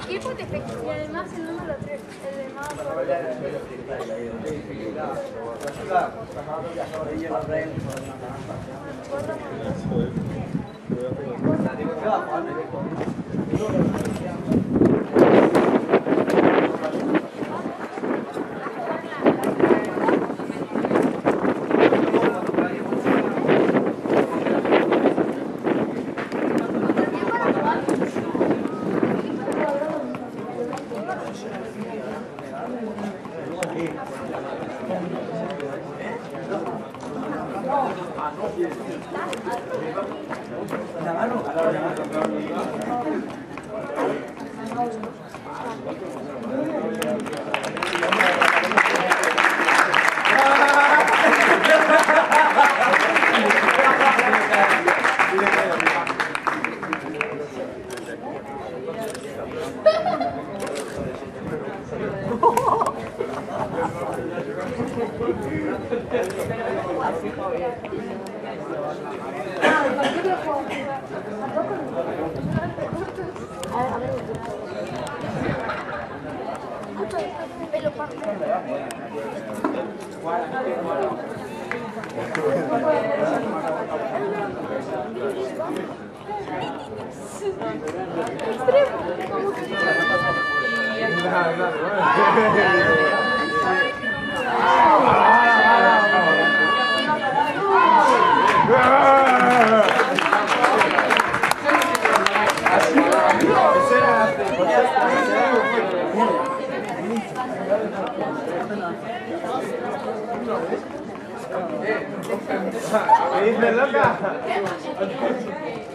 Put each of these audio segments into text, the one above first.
Equipo defecto y además el número 3, el de más. ¿Qué dices, loca?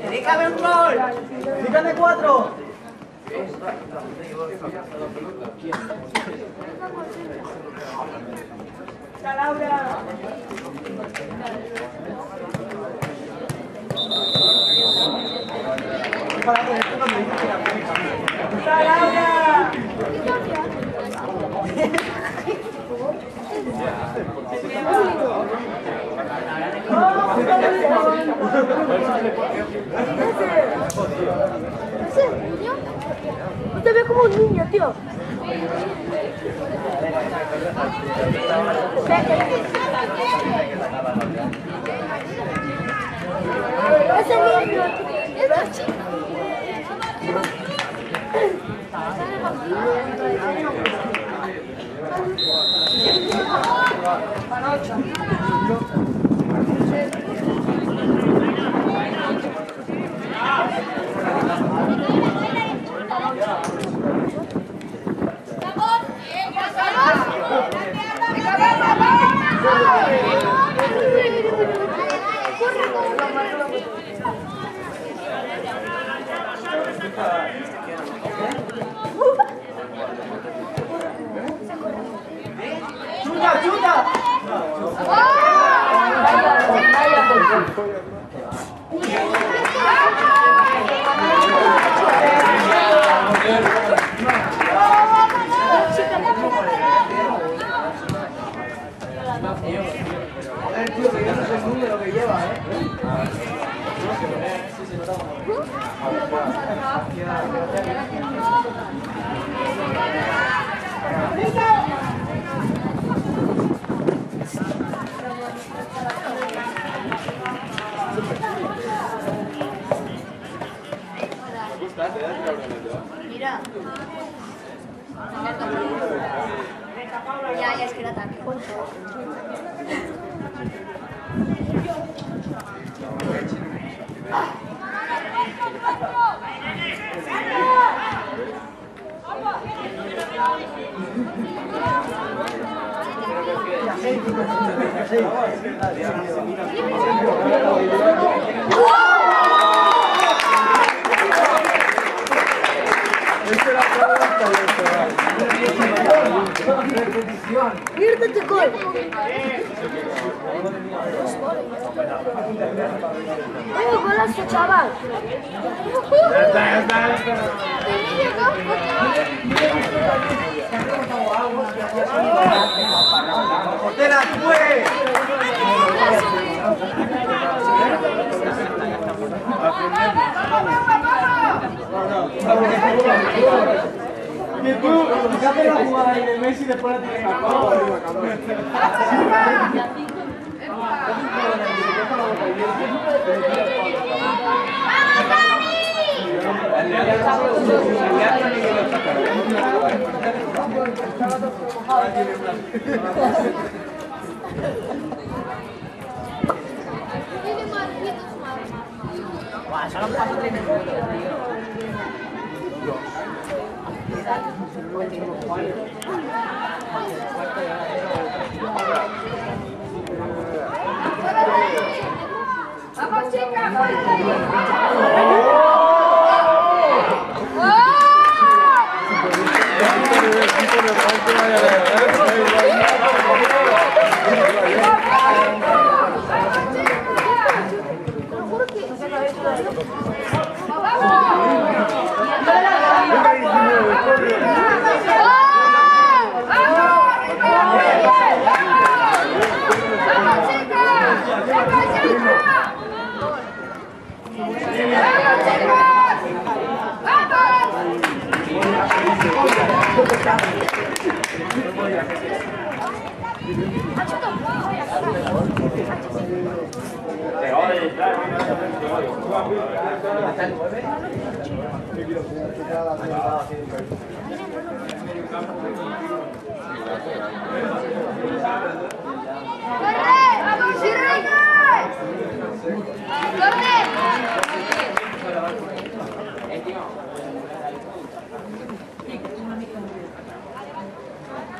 ¡Dedícame un gol! ¡Dígame 4! ¡Está Laura! ¡Está Laura! No te veo como un niño, tío. Ese niño es chico. ¡Chuta, chuta! Joder, tío, que yo no sé el número que lleva, Mira. Ya es que era tan. Mirta este gol. Golazo, chaval. ¡Portera, fue! Que tú, ya te la jugada ahí de Messi después la tienes a ¡Vamos, chicas!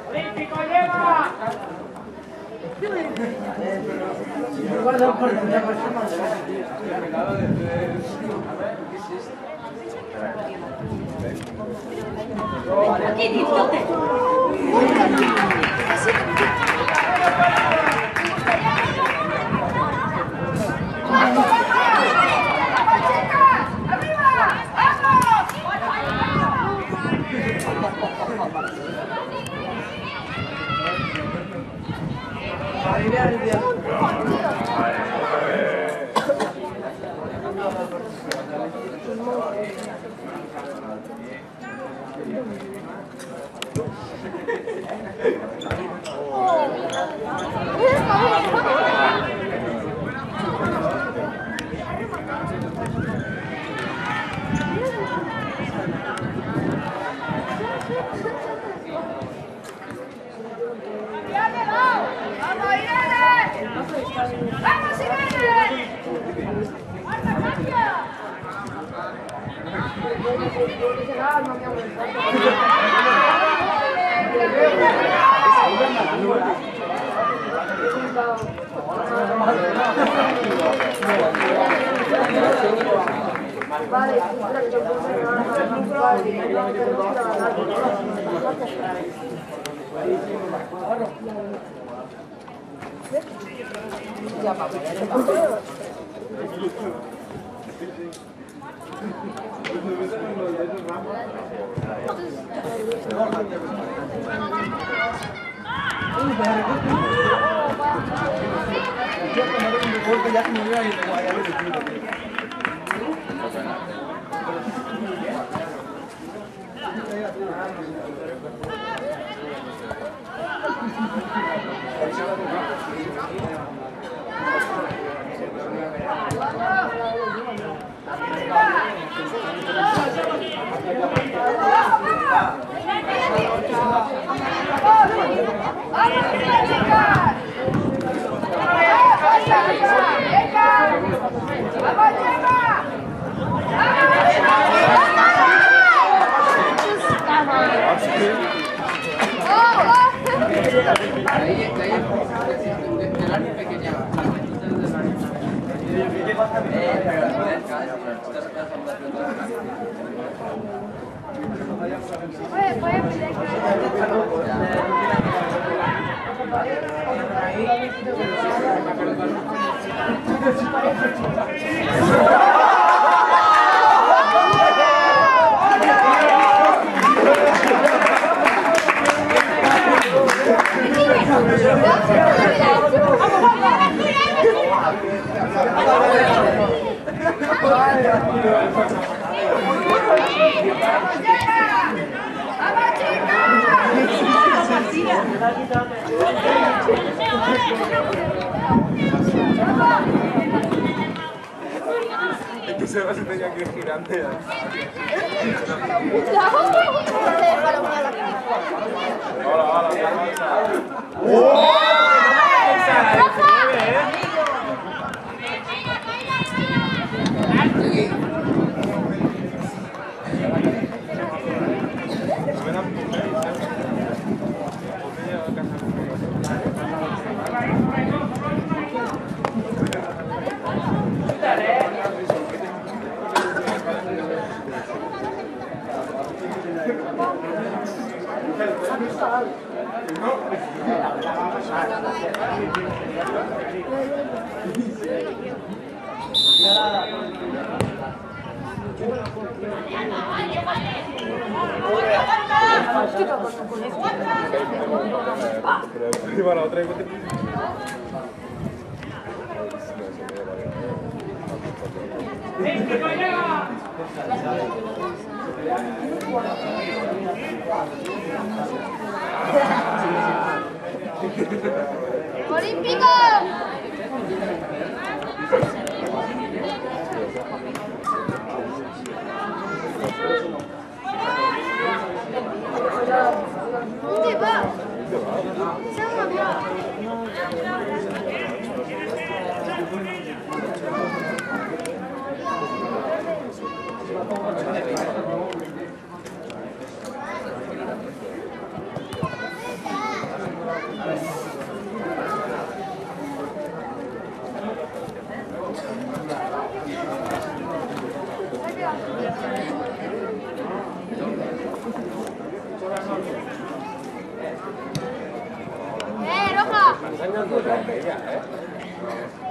¡Olímpico, lleva! Pero Es que se tenía que ir gigante. ¡Olímpico! ¿Dónde va? Se roja!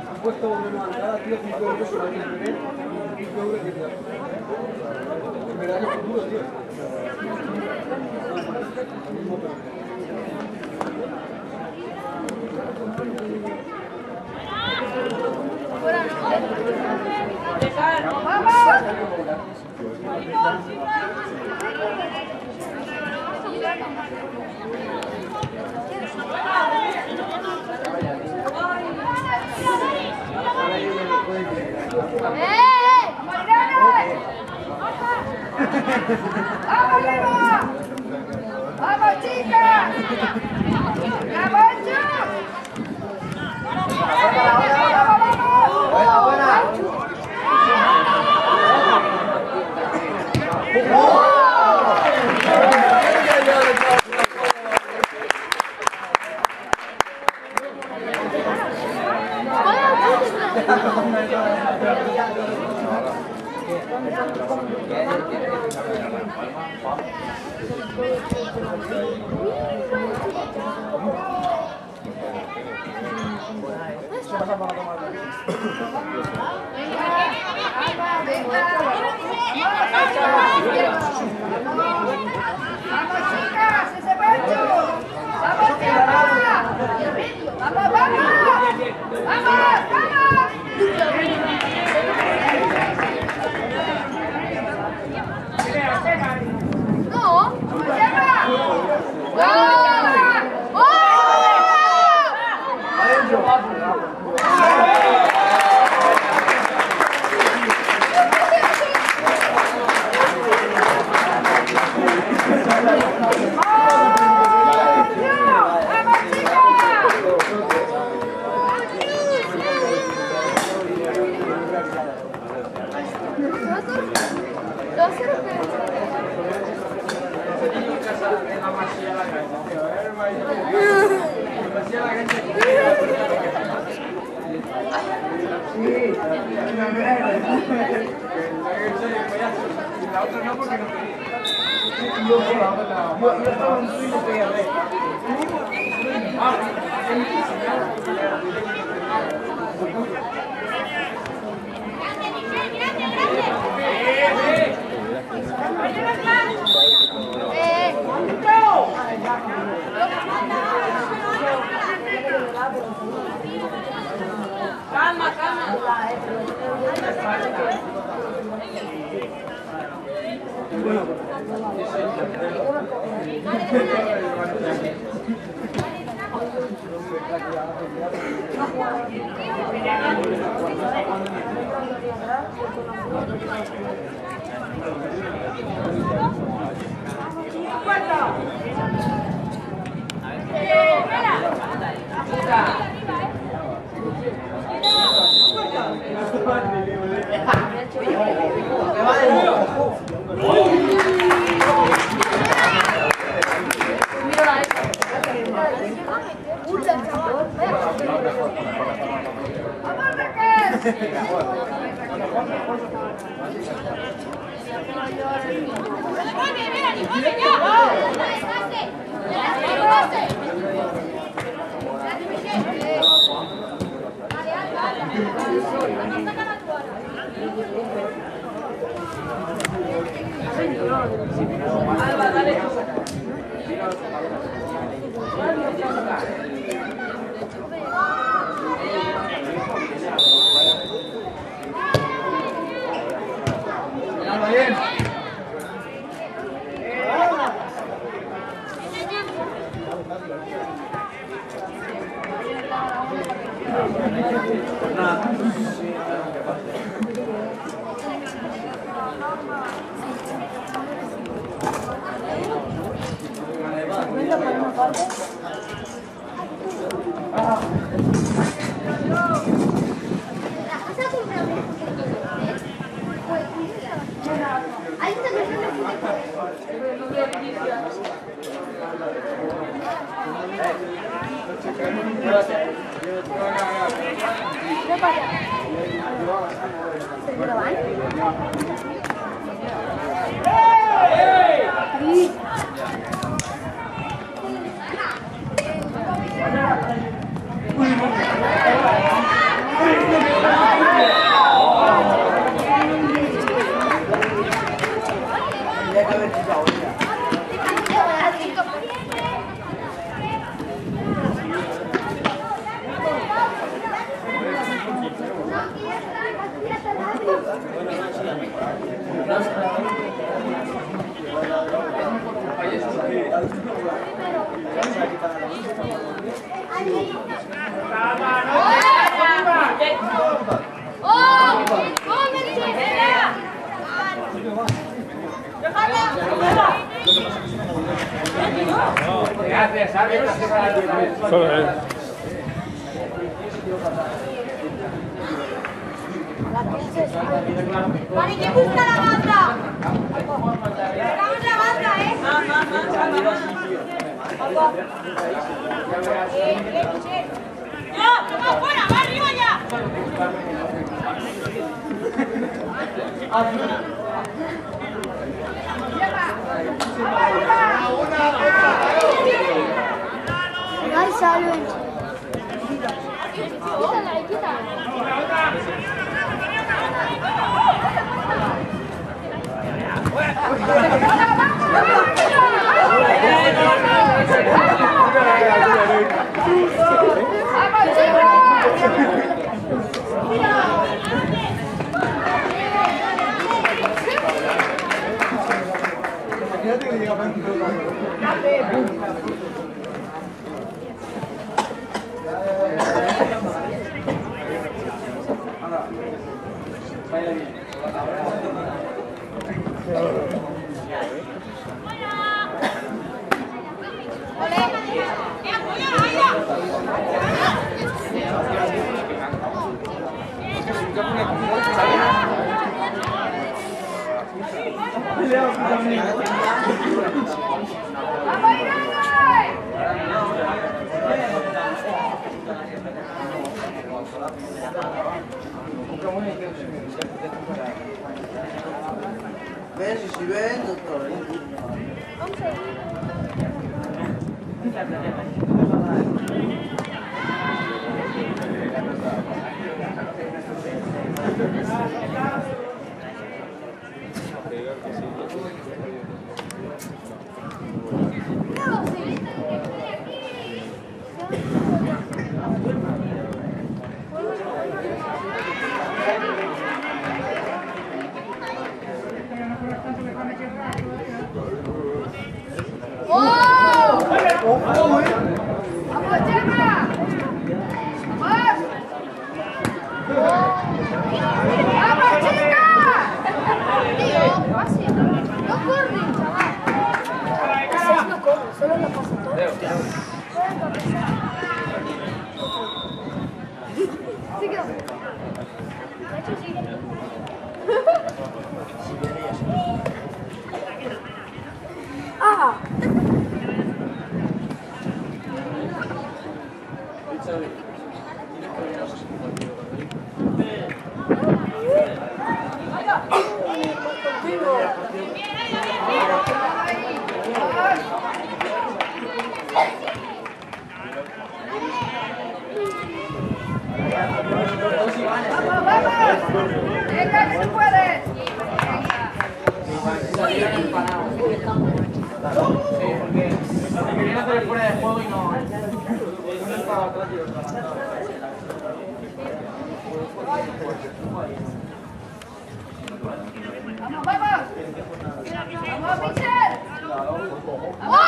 Han puesto una entrada, tío, 5 euros sobre el primer, 5 euros que te da. En verdad que futuro, tío. ¡Vamos, Lema! ¡Vamos, chicas! ¡Caballo! ¡Vamos, vamos! ¡Vamos, chicas! ¡Ese pecho! ¡Vamos, chicas! ¡Vamos, vamos! ¡Vamos, vamos! ¡No! ¡Llama! ¡Oh! ¡Oh! La otra no, porque no quería. Io stavo intuendo che a me. Calma, calma. Vale, ¿quién busca la banda? Buscamos la banda, ¿eh? ¡No! ¡Toma fuera! ¡Va arriba ya! Dai, salve. Quítala, quítala. Imagínate que llega a Beh, si vede, dottore. ¡Venga, que se puede! Porque querían hacer fuera de juego y no. ¡Vamos, vamos! ¡Vamos, Michel! ¡Vamos!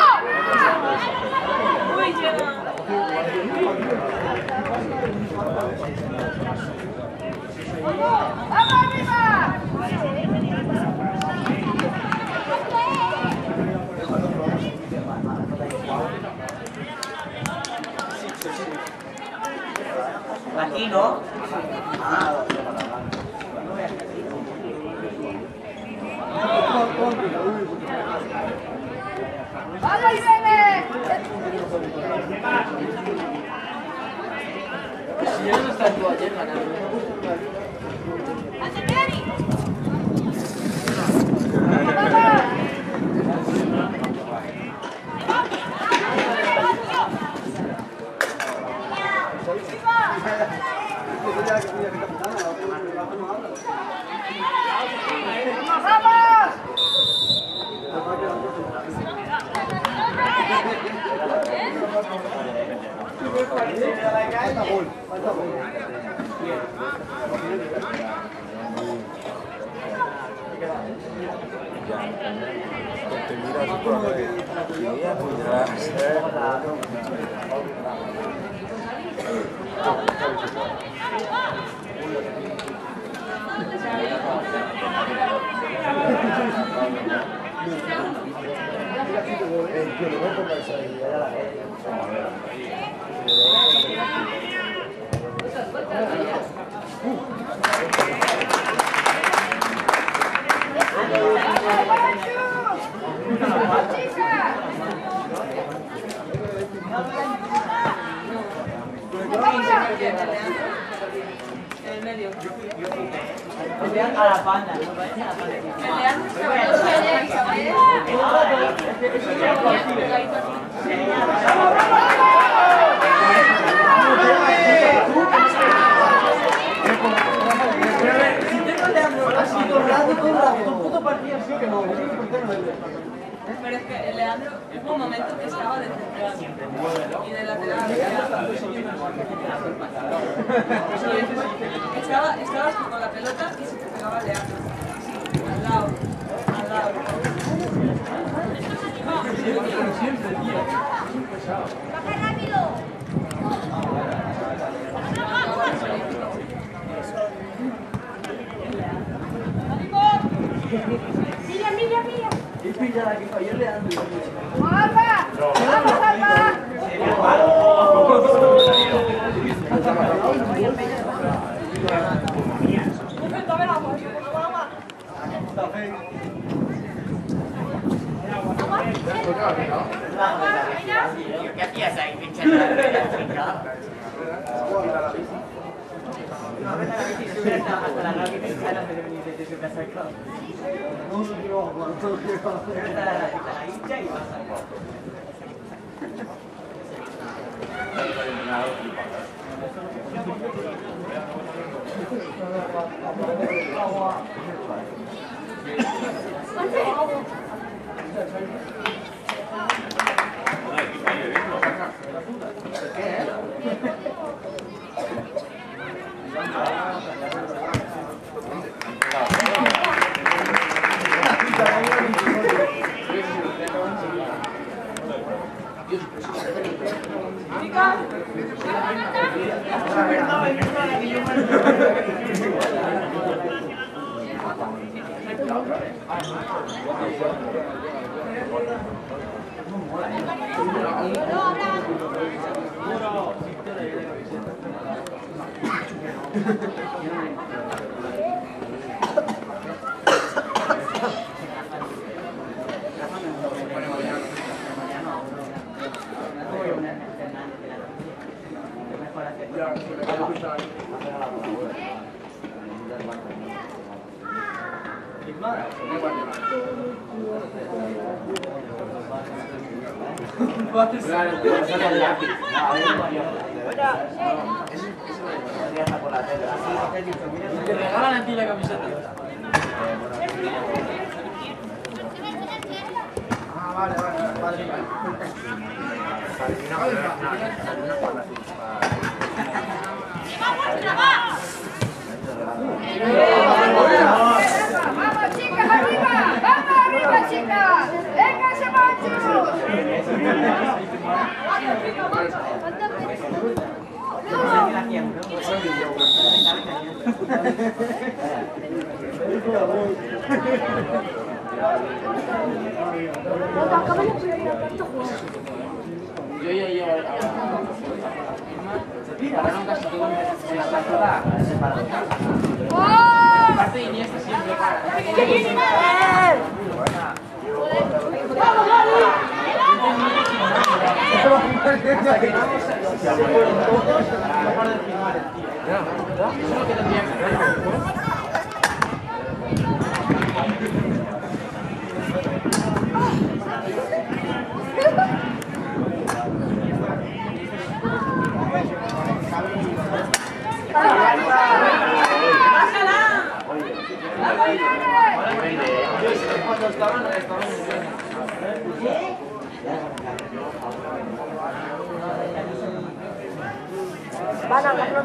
¡Uy, ¡vamos arriba! Aquí, ¿no? ¡Vamos, Irene! Si ya no está tú ayer ganando. ¡Vamos! Te miras por ahí. En el medio. A la banda, ¿no? Pero es que el Leandro hubo un momento que estaba de central y de lateral. Estabas con la pelota y se te pegaba el Leandro. Al lado, al lado. ¡Baja rápido! ¡Mira, mira, mira! Y pilla la que falló le dan. ¡Alba! ¡Vamos, Alba! ¿Qué hacías ahí, pinche? hasta la radio que sale antes de venir desde su casa de club. No lo quiero jugar, no lo quiero jugar. Está la hincha y pasa. Te regalan a ti la camiseta. Ah, vale. ¡Vamos, chicas, arriba! ¡Vamos, arriba, chicas! ¡Venga, ese macho! Yo ya llevo ahora nunca se tuvo esta sola separada. Aparte de Iniesta siempre Van a ganar.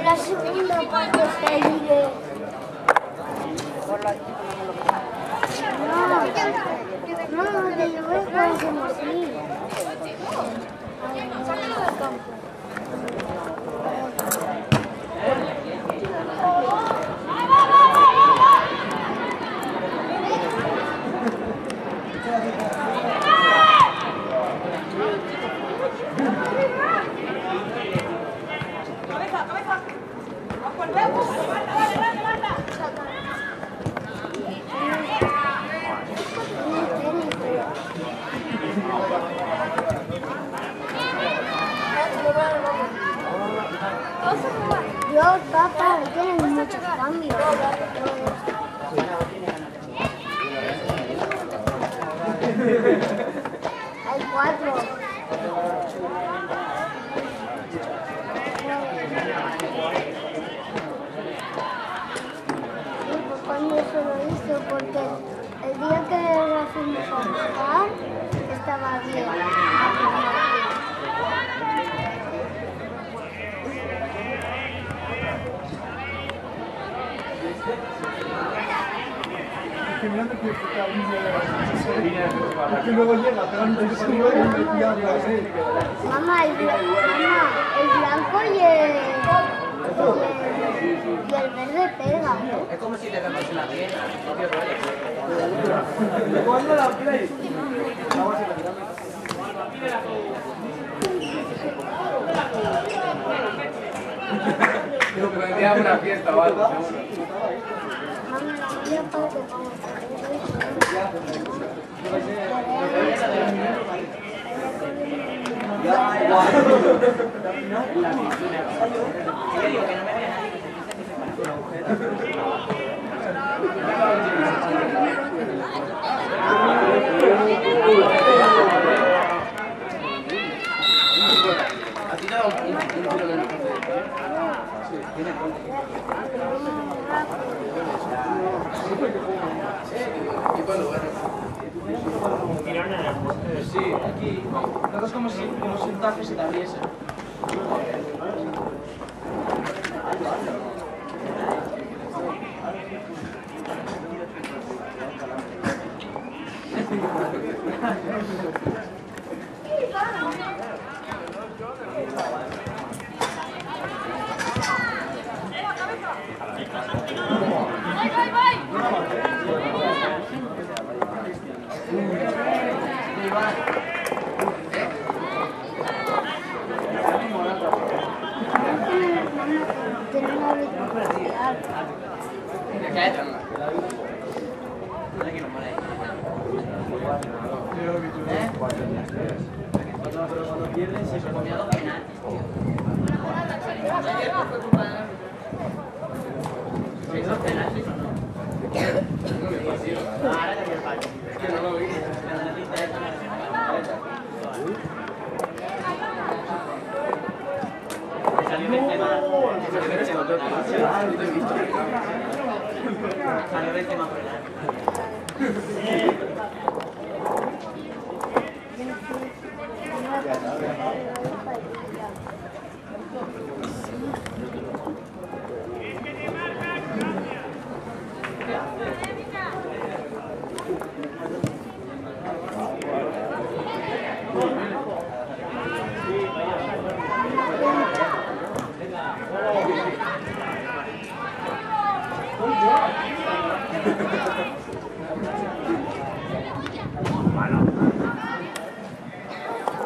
La segunda parte se vive. No, de luego hacemos así. Sácalo del campo. dos papas tienen muchos cambios. Hay 4. ¿Cuándo se lo hizo? Porque el día que lo fuimos a buscar estaba bien. Que mirando que está que luego llega, te dan un poquito para arriba y ya Mamá, el blanco y el verde pega. Es como si te repartes una piedra. ¿Cuándo la play? Creo que vendría una fiesta o algo, seguro. Mamá, la mía para que vamos A ti te da un tiro de una cosa. ¿Y cuándo bueno? Sí, aquí. Todo es como si un tajo se te abriese. Cuando pierdes se comía 2 penaltis. ¿Se hizo penaltis o no? Ahora que me falta. Es que no lo vi. Salió Benzema. Salió Benzema por delante.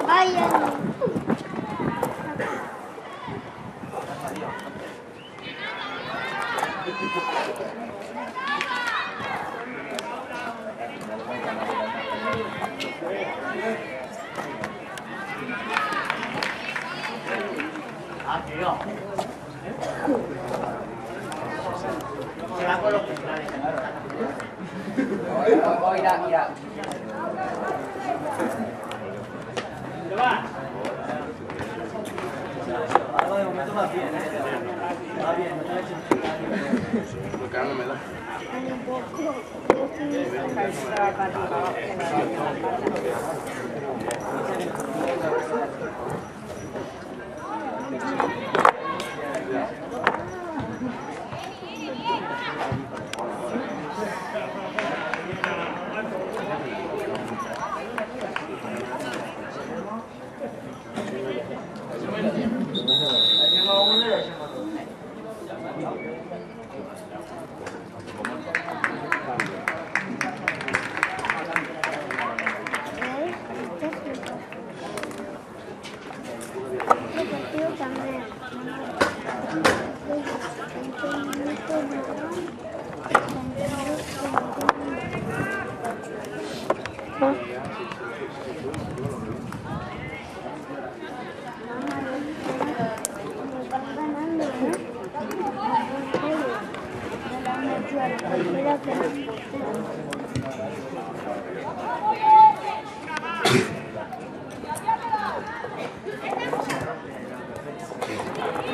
Vayan. Tío. Se va con los centrales. Irá. ¿Dónde vas? Algo de momento va bien, Va bien, no te lo he hecho. Lo que no me da. sitio a la cualquiera que nos posee.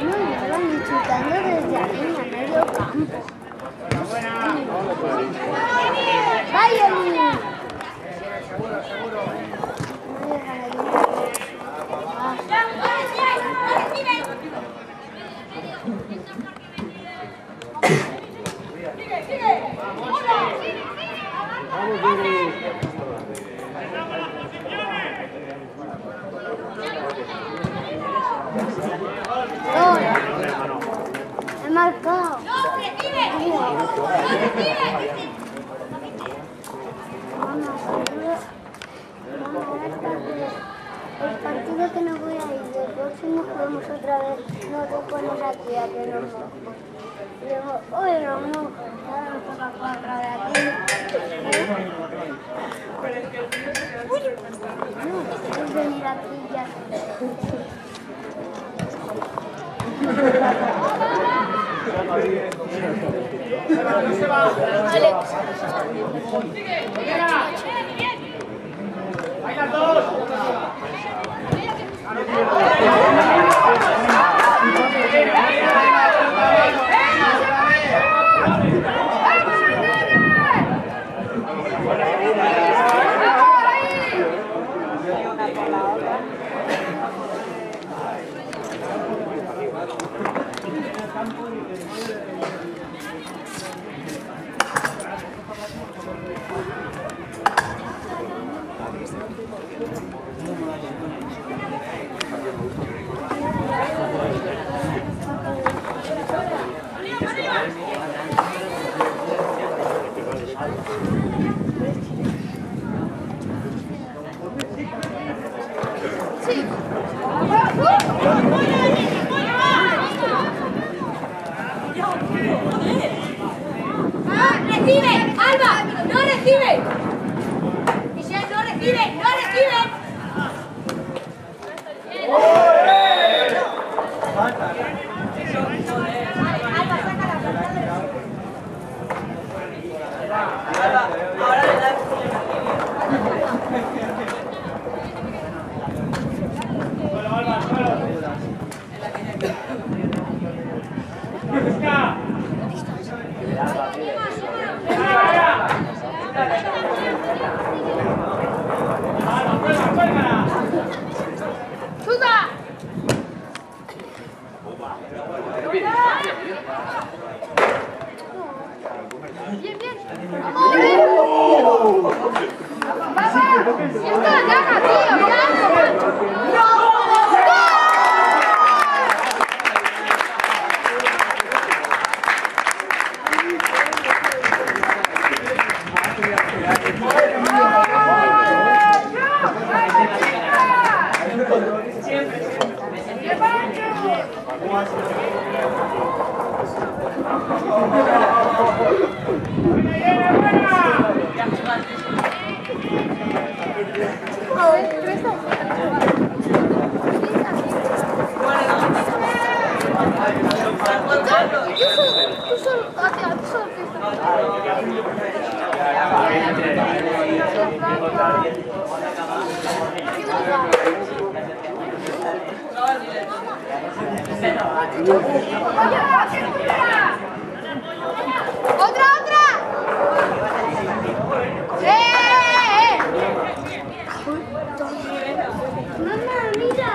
No, me van insultando desde aquí a medio campo. ¡Vaya, niño! He marcado. El partido que no voy a ir, del próximo jugamos otra vez, no te pones aquí a que nos mojamos. Y digo, uy, no mojo, ahora nos toca jugar otra vez aquí. No, es venir aquí ya. ¡Recibe! ¡Alba! ¡No recibe! Michelle, no recibe, no recibe. Alba, saca la Ahora le das. Bien, bien. ¡Vamos! ¡Esto gana, tío! ¡Otra, otra! ¡Mamá, mira!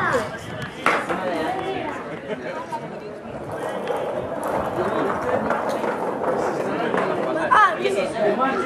¡Vamos!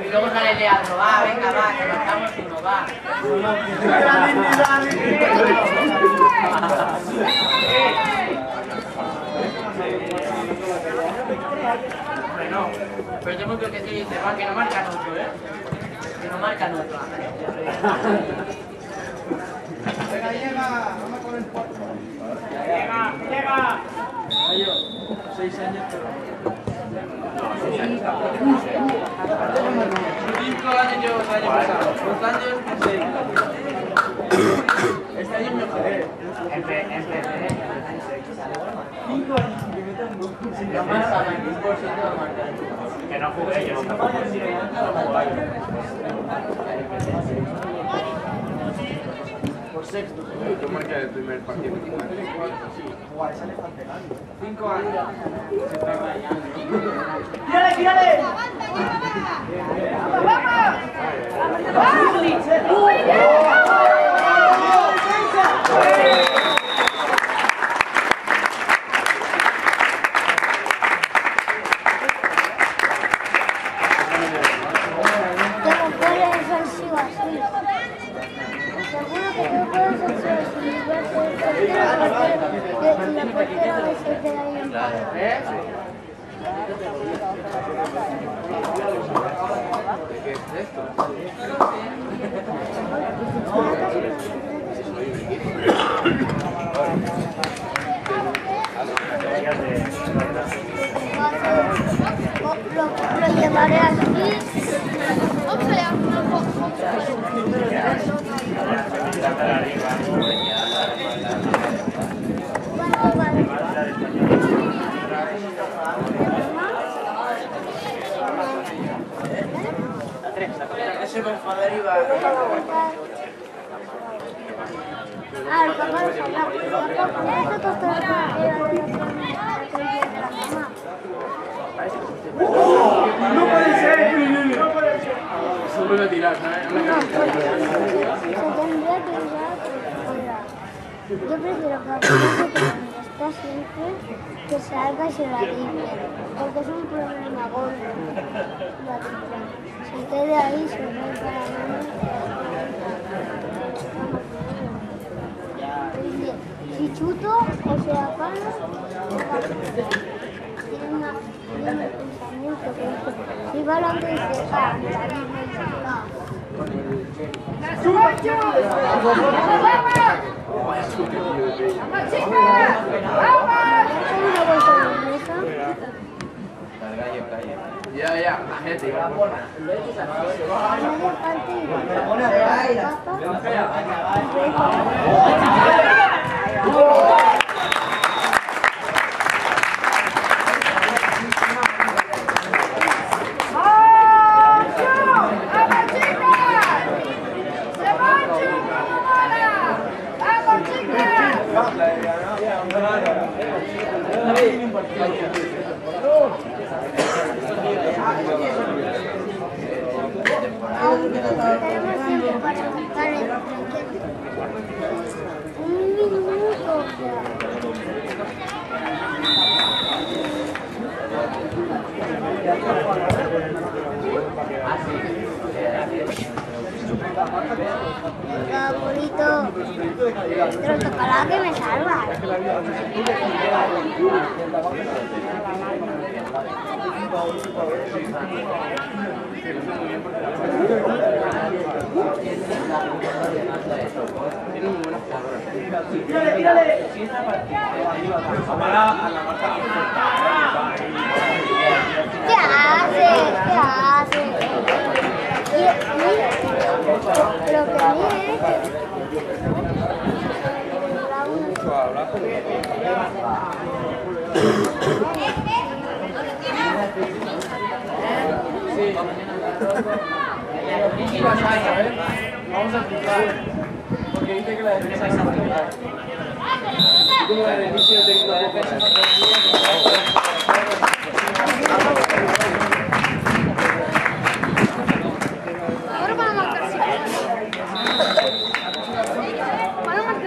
Y luego sale Leandro, va, venga, va, que marcamos uno, va. Bueno, pero yo creo que sí dice, va, que no marcan otro, ¿eh? Que no marcan otro. Venga, llega, vamos con el cuarto. ¡Llega! 6 años, pero... 5 años llevo el año pasado, 2 años, 6. Este año mejoré. Empecé. 5 años sin que metan gol. No pasa, por si no marcar. Que no jugué yo. Por sexto. Yo marqué el primer partido. Guay, sale Fantegal. 5 años. ¡Tírale, tírale! ¿Qué es esto? Lo llevaré aquí. ¿Cuánto vale? Ese por favor iba Ah, los papás, esto costó la cama. ¡No puede ser! ¡No puede ser! Se vuelve a tirar, ¿no? Se tendría que usar fuera. Yo prefiero que cuando está siempre que salga y se la limpie, porque es un problema gordo. La tira. Si quede ahí, se ve para mí. Si chuto o se apaga, tiene un pensamiento que dice, si va la que se va, la misma y se va. ¡Vamos! chicas! ¡Vamos! Una bolsa de mesa. Ya, ya, la gente. A media parte y la tenemos tiempo para montar el trinquete. Un minuto venga, bonito. Pero tocará que me salva. ¡Tírale! ¿Qué haces? ¿Qué haces? Lo que a mí Vamos a aplicar. Porque dice que la defensa es aplicar. Como la revisión de la defensa ahora van a marcar van a marcar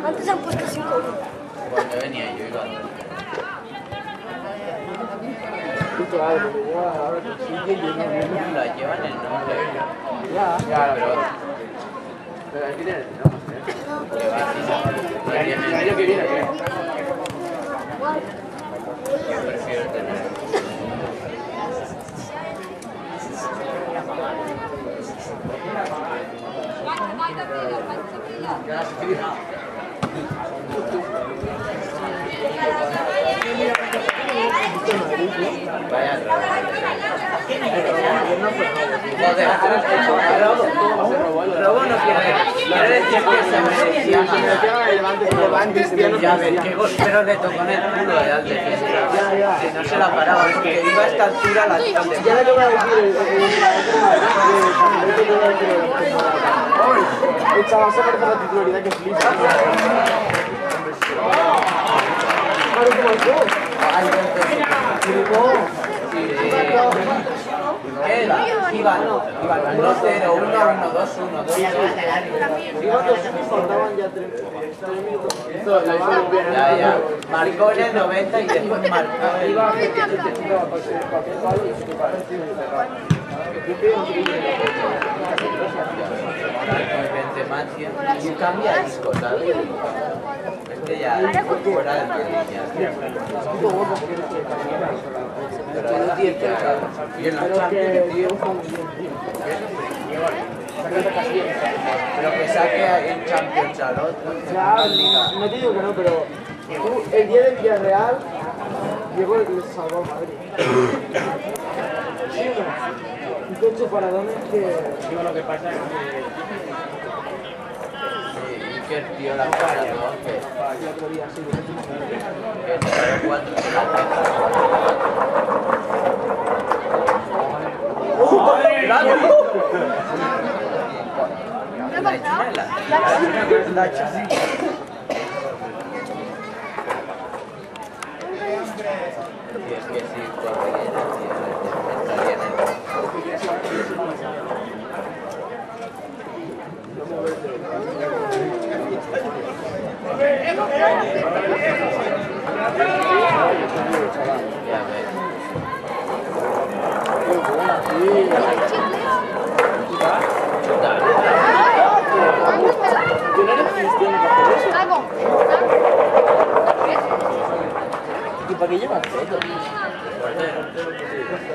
antes han puesto 5. Cuando venía yo iba a andar. La llevan el nombre. Ya, pero aquí tiene el nombre. El año que viene, creo. Yo prefiero tener. Vaya robo no quiere decir que se merecía nada. Ya ves, qué golpero le tocó en el culo de al defensa. Si no se la paraba, porque iba a esta altura la ya le voy a decir el chaval se merece la titularidad que flipa. Claro, como el juego. Iban 1-0, 1-1, 2-1, 2-1. Iban 2-1 y faltaban ya 3 minutos. Ya. Marcó en el 90 y después marcó el... Y cambia disco, ¿sabes? Es que ya fuera del pero es 10 y en la Champions, tío. Pero que saque en Champions al otro. No te digo que no, pero tú, el día del Villarreal llegó el que les salvó a Madrid. ¿Sí o no? Y con su paradones que... Digo, lo que pasa es que que el tío la para todo, que El otro día sí. trae 4 la chinela. La chinela. Y es que si corriera, tío, estaría en el... Ya ves. Yo no eres cristiano para hacer eso. ¿Y para qué llevas esto?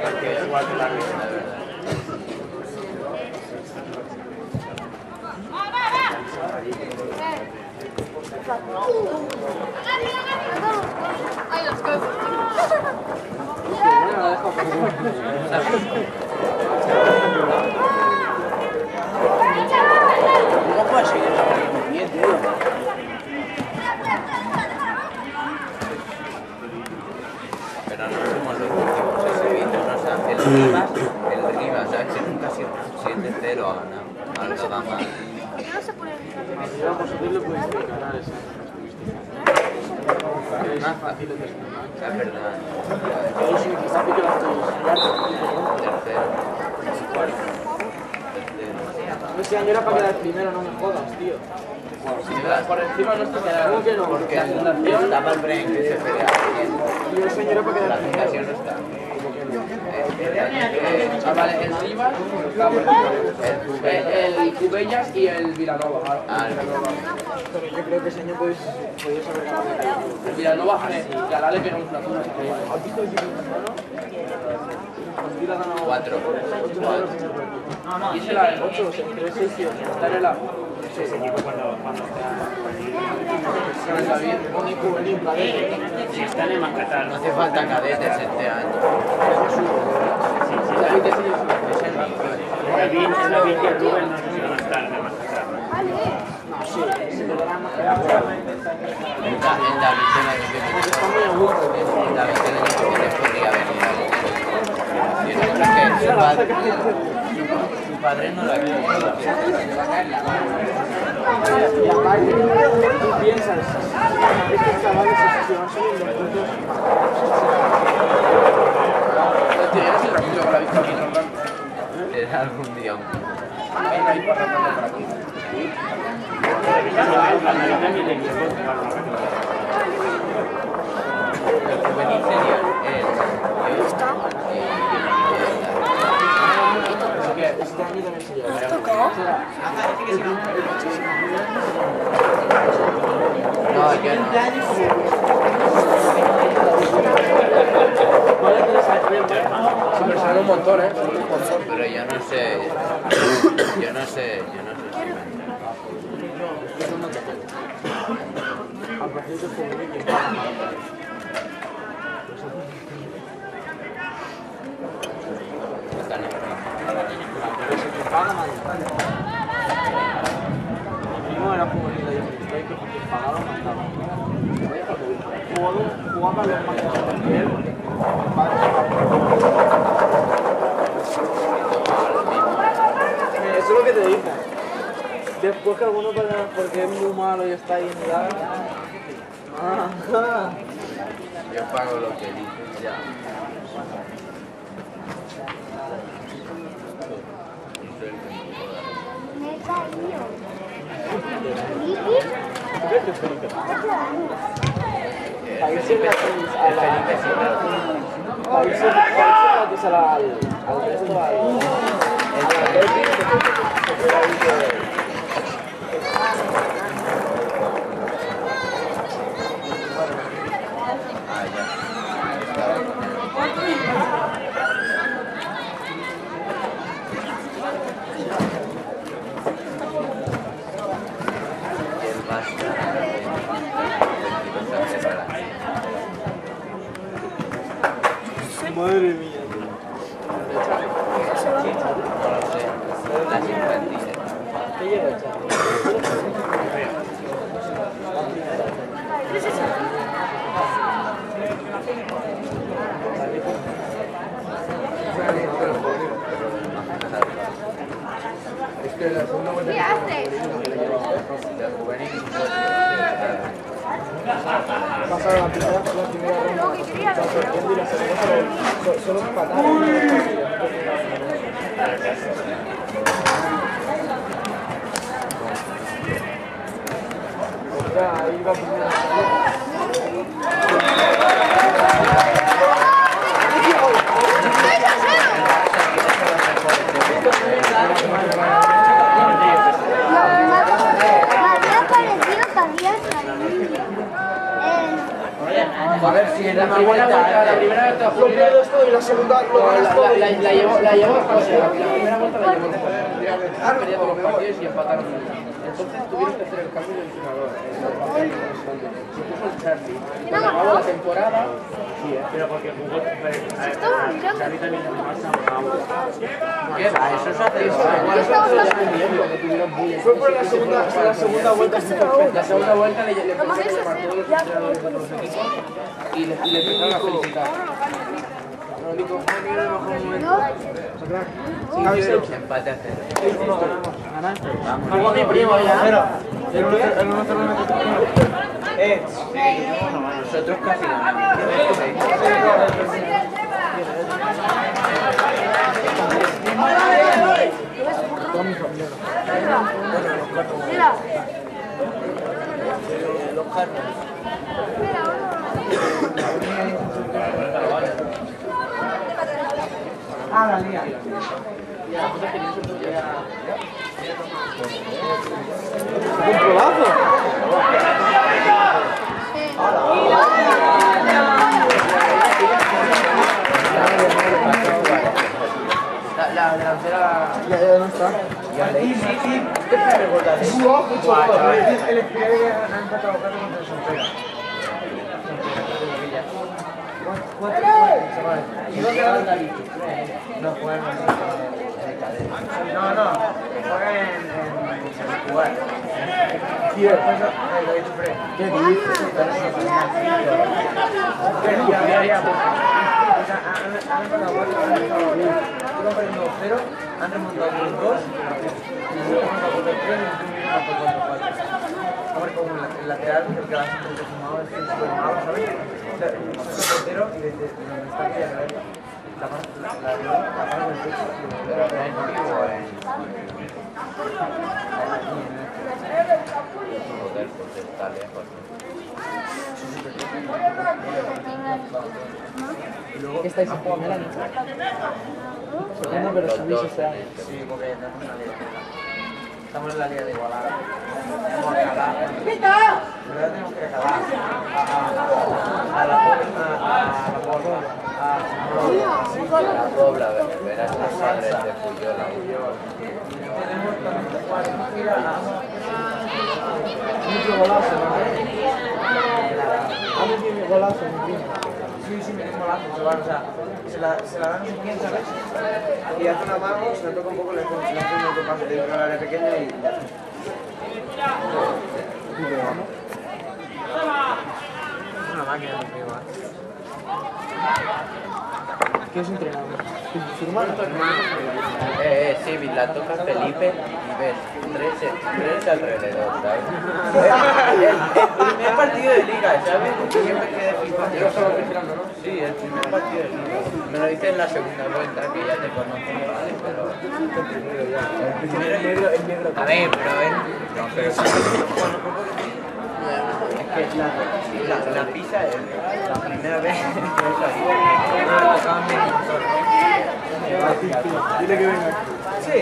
Porque igual que la risa, de verdad. Ay, let's go. Bueno, la dejo ¿Cómo puedes seguir bien, tío? Pero no somos los últimos, ese vídeo, ¿no? O sea, el Rivas, ¿sabes? Que nunca ha sido 7-0 a ganar, algo da mal. Vamos a subirlo por este canal ese. Es más fácil de explicar. Es verdad. Yo sí, quizá que la estoy Tercero. Ese año era para quedar primero, no me jodas, tío. Por encima no está quedando. ¿Cómo que no? Porque estaba el Bren que se peleaba. Y ese año era para La quedar primero. fundación no está. Vale, el Rivas, el Cubellas y el Vilanova. Pero yo creo que ese año podéis haber ganado. El Vilanova, y a la le pegamos una zona. ¿Has visto el Girona? Partida ha ganado 4. 8 goles en el partido. Y ese la de 8, entre 6 y 8. Darela. Sí, ese equipo cuando está bien, un juvenil cadete. Si están en Macatar. No hace falta cadetes este año. David es el Es el mejor. David y el Rubén no sé si van a estar en Macatar. No, sí, se le dará más que El David el año que viene. está muy a gusto. El David el año que viene podría venir a ver. Yo no creo que su padre no la quiere. Y aparte, tú piensas, estos chavales se van subiendo puntos. ¿Tienes el ratito con la victoria en Orlando? Será algún día un... Venga, ahí para Orlando por aquí. El juvenil senior es Este año también se lleva. O sea, no, yo no. Pero será un montón, ¿eh? Pero yo no sé. Yo no sé. a partir de juvenil que Están en se paga mal. No era juvenil de Jeffrey que porque pagaba mandaba. Jugaba los más que él. Eso es lo que te dicen. Después que alguno porque es muy malo y está ahí en la... Yo pago lo que dices ya. Me he caído. Para irse gratis a la... Felipe sí, Para irse gratis al resto, al Betis, se puede ir de... Ah, ya. Estaba con él. Y el Barça Madre mía. no lo sé. Las infantiles. ¿Qué lleva echado? Claro, la primera ronda está perdiendo y la segunda solo empataron. Ahí va primero. A ver si en la primera vuelta Lo pierdes todo y la segunda lo ganas todo. La llevó, o sea, la primera vuelta la llevó. Perdía todos los partidos y empataron. Entonces tuvieron que hacer el cambio de entrenador. Se puso el Charlie. Cuando acabó la temporada. Sí, Pero porque jugó. Xavi también en Barça jugaba. ¿Qué va? Eso es hacer Fue por la segunda vuelta. La segunda vuelta le pusieron a todos los entrenadores de los equipos y le empezaron a felicitar. Lo único empate a cero. Vamos mi primo ya. Nosotros casi ganamos. Mira. Los carros. Ah, la lía. ¿Un golazo? La delantera. Ya no está. Sí. El Espiral ha empatado contra el Sonfera. ¿Y dónde va David? No, juega No, juega en jugar. Sí, después lo he dicho Fred. ¿Qué dices? Han empatado 2-0, han remontado por 2, y luego han empatado por 3 y han empatado por 4. Hombre, como el lateral, que va a ser sumado, es súper malo, ¿sabes? O sea, es un portero y desde donde está aquí a ver la parte del pecho y lo ¿Qué estáis en primera? Segundo, pero subís este año. Sí, porque estamos en la liga. Estamos en la liga de Igualada. Tenemos que calar. ¿Verdad? Tenemos que calar. A la Pobla, verás las madres de Puyola. Tenemos también que jugar mucho golazo, ¿no? Ha metido mi golazo, mi primo. Sí, metió un golazo, chaval, o sea, se la dan sin quién, ¿sabes? Y hace una mano, se le toca un poco, le hace un otro pase de la área pequeña y ya. Es una máquina, mi primo. ¿Qué es entrenador? ¿Tu hermano? Sí, la toca Felipe y ves tres alrededor, ¿sabes? El primer partido de liga, ¿sabes? Yo me quedé flipando. Yo lo estaba vigilando, ¿no? Sí, el primer partido de liga. Me lo dice en la segunda vuelta, que ya te conozco, ¿vale? Pero... El negro. A ver, pero él... No, pero sí. Es que la pizza es la primera vez que he salido. Dile que venga. Sí,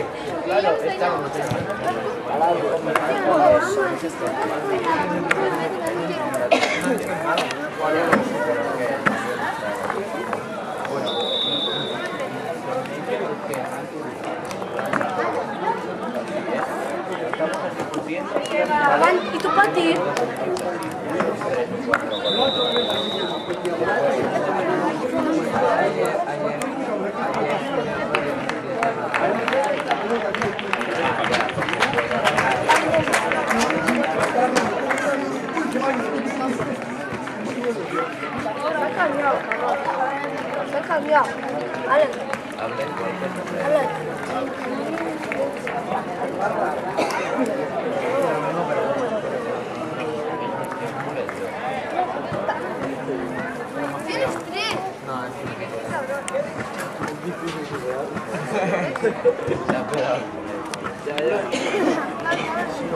claro, estamos. ¿Y tu patín? Se ha cambiado. Vale.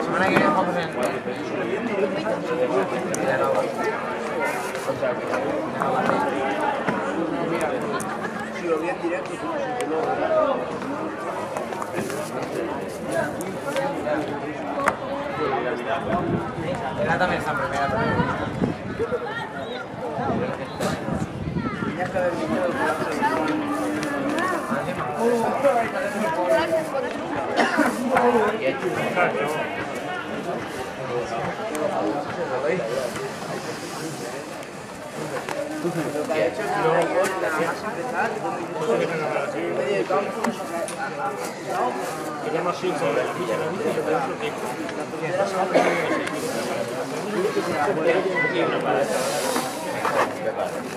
Semana que viene jugamos en Villanova. Si lo vi en directo, Ella también está en primera también.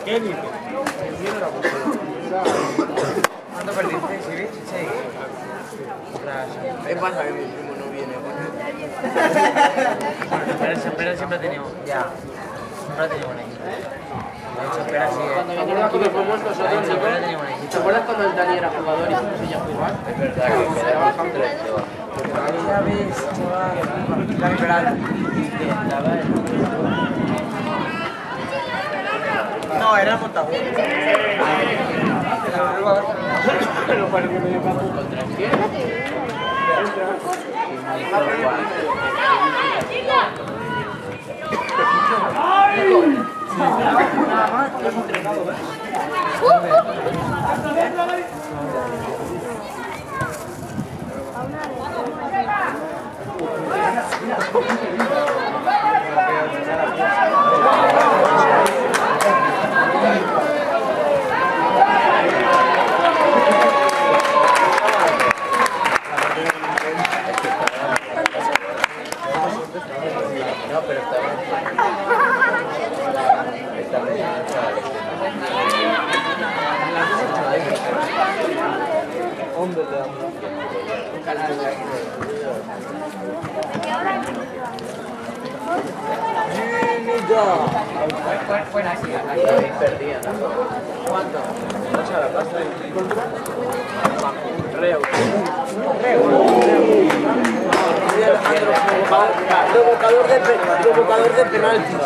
¿Qué dices? ¿Cuánto perdiste, Sivich? 6. ¿qué pasa que mi primo no viene? Pero siempre ha tenido. Ya. Siempre ha tenido buen equipo. De hecho, espera sí. ¿Te acuerdas cuando fuimos nosotros, Nico? ¿Te acuerdas cuando el Dani era jugador y fuimos ella a jugar? Es verdad que quedaba con 3. Ya ves, chaval. La liberal. No, era el Montagut. Pero parece medio campo. ¿Contra quién? Nada más. No, pero está bien. Está bien. Hombre, te amo. Fuera así. Perdía, ¿no? ¿Cuánto? Provocador de penaltis.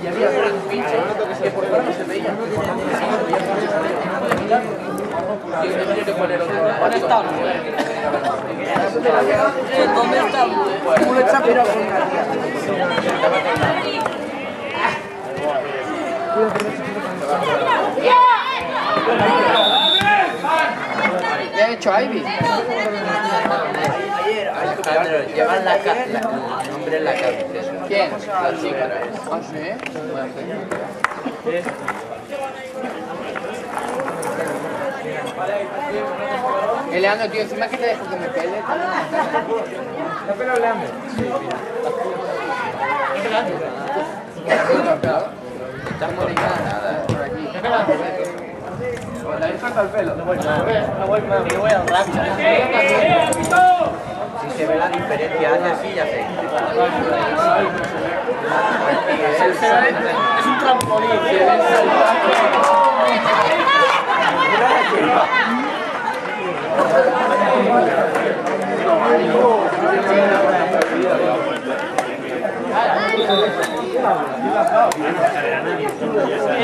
Y había un pinche que por fuera no se veía. ¿Dónde está? ¿Dónde está? Un exagerado. ¿Qué ha hecho Ivy? Alejandro, llevan el nombre en la camiseta. ¿Quién? La chica. ¿Ah, sí? Leandro, tío, encima que te dejo que me pele. ¿Está pelado Leandro? Está modificada nada, por aquí. La dejas al pelo. No voy al rap. Si se ve la diferencia, hace así y hace. Es un trampolín.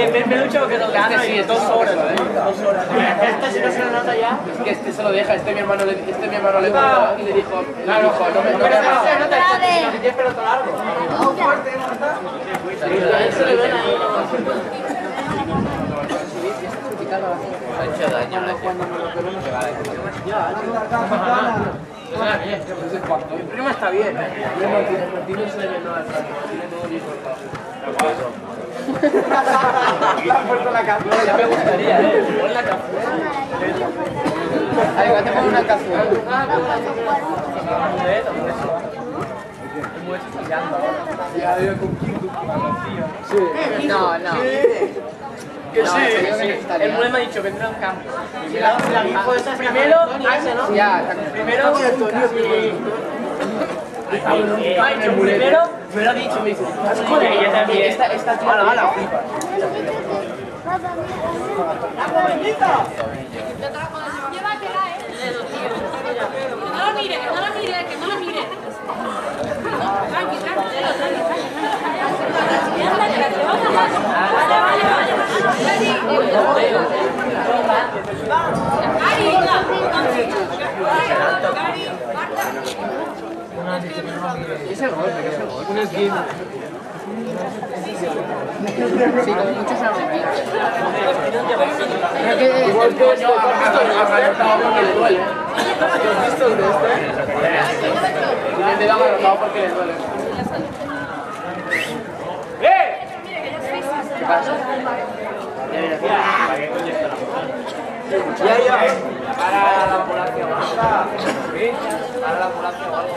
Me he duchado que no gana y 2 horas. 2 horas. Este si no se lo nota ya. Es que este se lo deja, mi hermano le dijo y le dijo, no me Pero no se nota si tiene pelo todo largo. Ha hecho daño. Mi prima está bien. Martín no se le ve nada, tiene todo bien cortado. Ya me gustaría, Pon la café. Venga, te pongo una cazuela. No, no. Que sí, El mule me ha dicho, vendrá un campo. primero, Ya, primero, primero, me lo ha dicho, me dice, joder, ella también. Esta tía, la flipa. Llévatela, No lo mire, que no lo mire, que no lo mire. Tranqui, tranqui. Un esguince. sí, como muchos se han metido. Igual que este, Agarrotado porque le duele. ¿has visto el de este? Tiene el dedo agarrotado porque le duele. ¿Qué pasa? Ya. Para la ambulancia o algo. ¿Sí? Para la ambulancia o algo.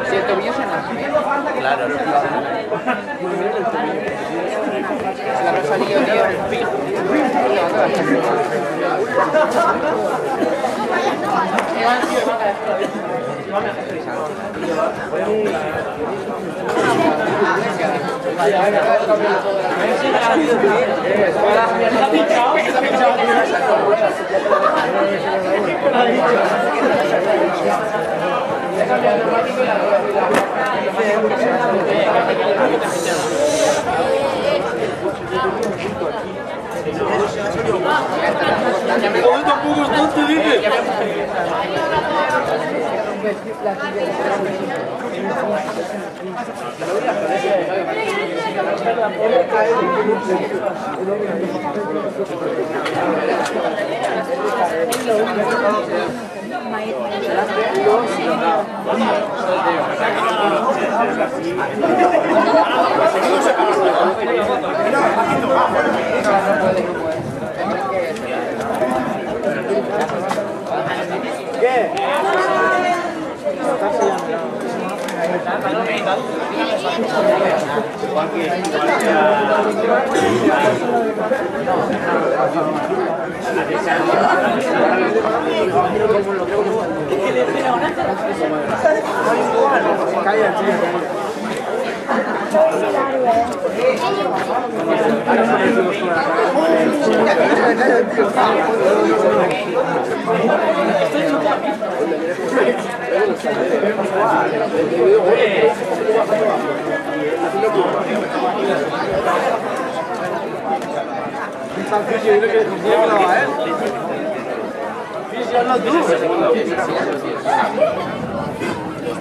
Si el tobillo se nace. Claro. Se la ha salido, tío.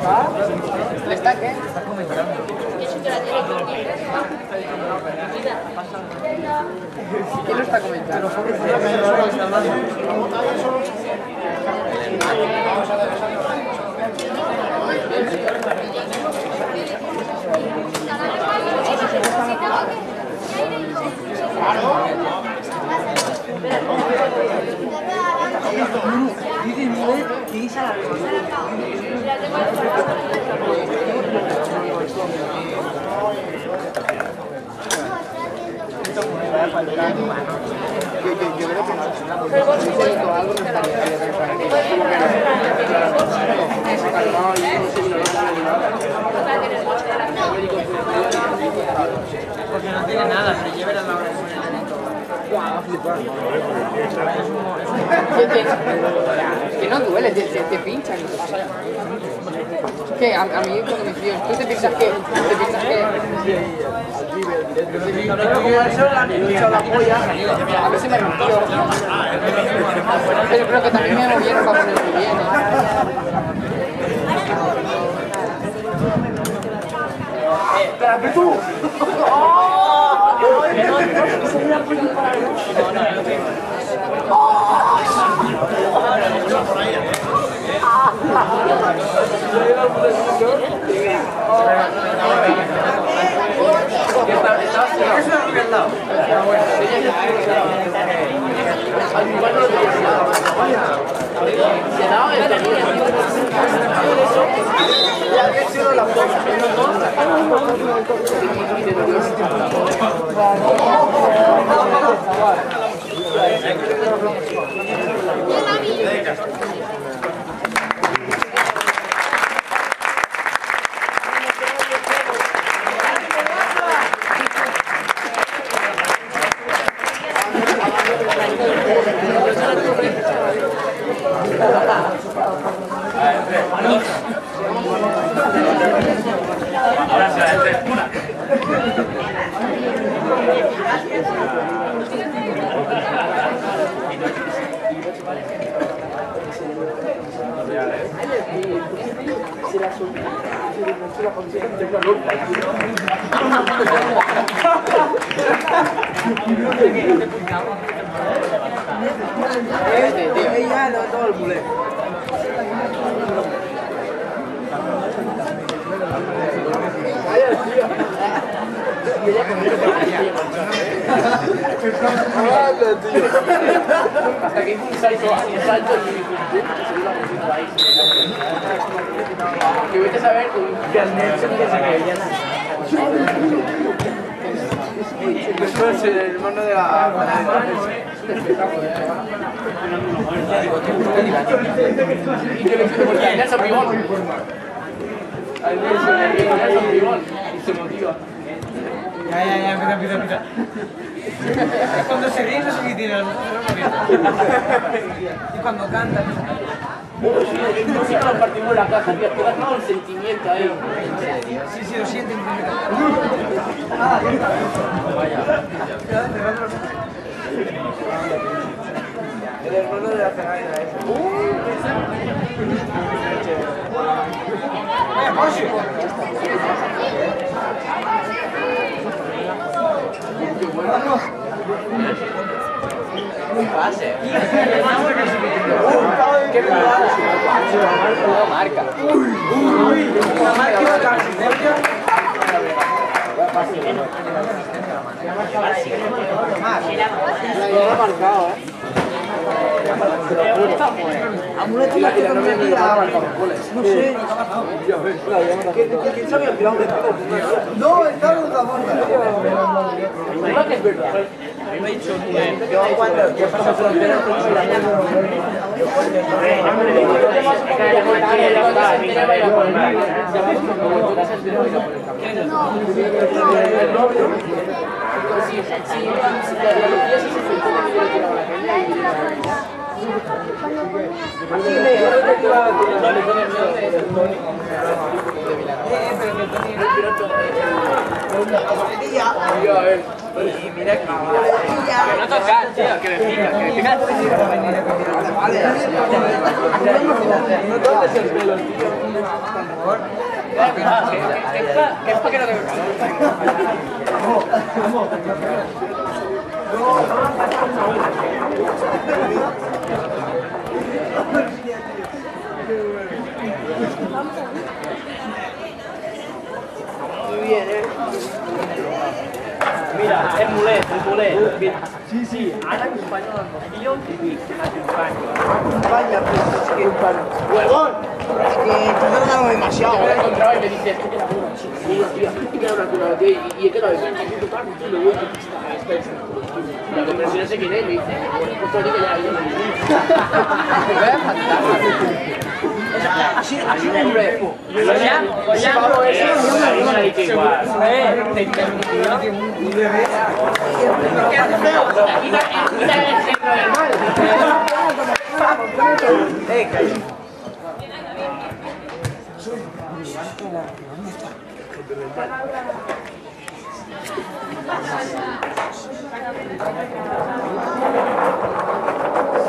¿Qué? ¿Le está qué? ¿Quién lo está comentando? Porque no tiene nada, pero lleva la hora de Que no duele, te pinchan. ¿Qué? A mí cuando me fío, ¿tú te piensas que...? como eso, la polla. A veces me rompió. Pero creo que también me movieron para poner muy bien. ¡Espérate tú! Ahora se va a hacer una. Ya no todo el mulé. Hasta que hizo un salto y que vete a saber que al Nelson que se caía Eso es el hermano de la... y que le hizo porque al Nelson Pibón. Al Nelson Pibón. Y se motiva. Ya, empieza. Es cuando se ríe no sé qué tiene y cuando canta. No sé cómo partimos la caja, tío. Te das todo el sentimiento ahí. Sí, lo sienten. El hermano de la Ferrari pase. ¡Qué marca! La marca Lo ha marcado, Amuleto y la novia me la ha marcado. No sé. ¿Quién sabe el pilón de todo? No, el carro de la borda. ¿Verdad que es verdad? Yo cuando yo paso frontera con la Mira aquí, Que no tocan, tío, que le pica, que le pica. no toques el pelo, tío. Que es para que no tenga Muy bien, Mira, es mulet, Mira. Sí, ahora en español tío y España, pues es que ¡huevón! Es que te has dado demasiado, Me lo he encontrado y me dice, ¿qué queda bueno? Sí, tío, y queda una cuna, tío, y he quedado bien, y tocar, tío, lo voy a pero si no sé quién es, me dice, pues todo que ya así de hombre.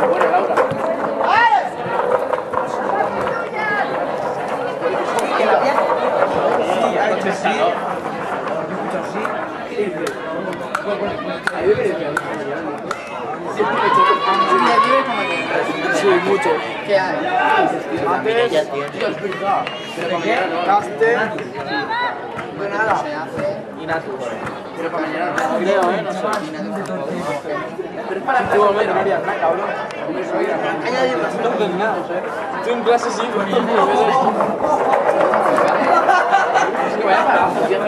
Bueno, Laura. Siempre me choco. Sí, mucho. ¿Qué hay? Antes ya tiene. Tío, es verdad. Pero para mañana no. Caster. Pues nada. Se hace. Y Natu. Pero para mañana no. Creo, no sé. Pero es para hacer comer, cabrón. Añadir las dos nada. Tú en clase sí, güey. Es que vaya para abajo, tío.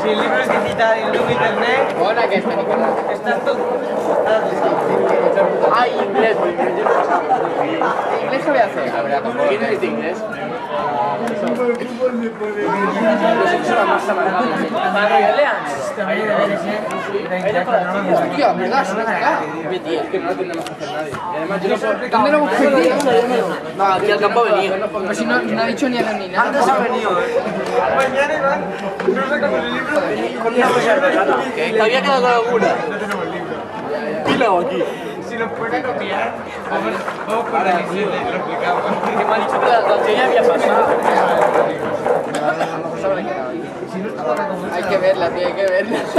Si el libro es digital y luego internet, Hola, que está Nicolás. estás todo. Ay, inglés, porque inglés yo no pasaba. ¿Inglés qué voy a hacer? La verdad, ¿quién es de inglés? Los hechos la más amargada. Tío, ¿verdad? Se me ha sacado. Tío, es que no tenemos que hacer nadie. Y además yo no puedo... ¿Dónde lo busqué, tío? No, aquí al campo ha venido. Pues si no ha dicho ni Adam ni nada. Antes ha venido, Mañana, Iván, no sacamos el libro con una persona. Que había quedado con alguna. No tenemos el libro. Pila aquí. Si nos pueden copiar, vamos con el libro y lo explicamos. Que me ha dicho que la teoría había pasado. Hay que verla, tío, hay que verla. Es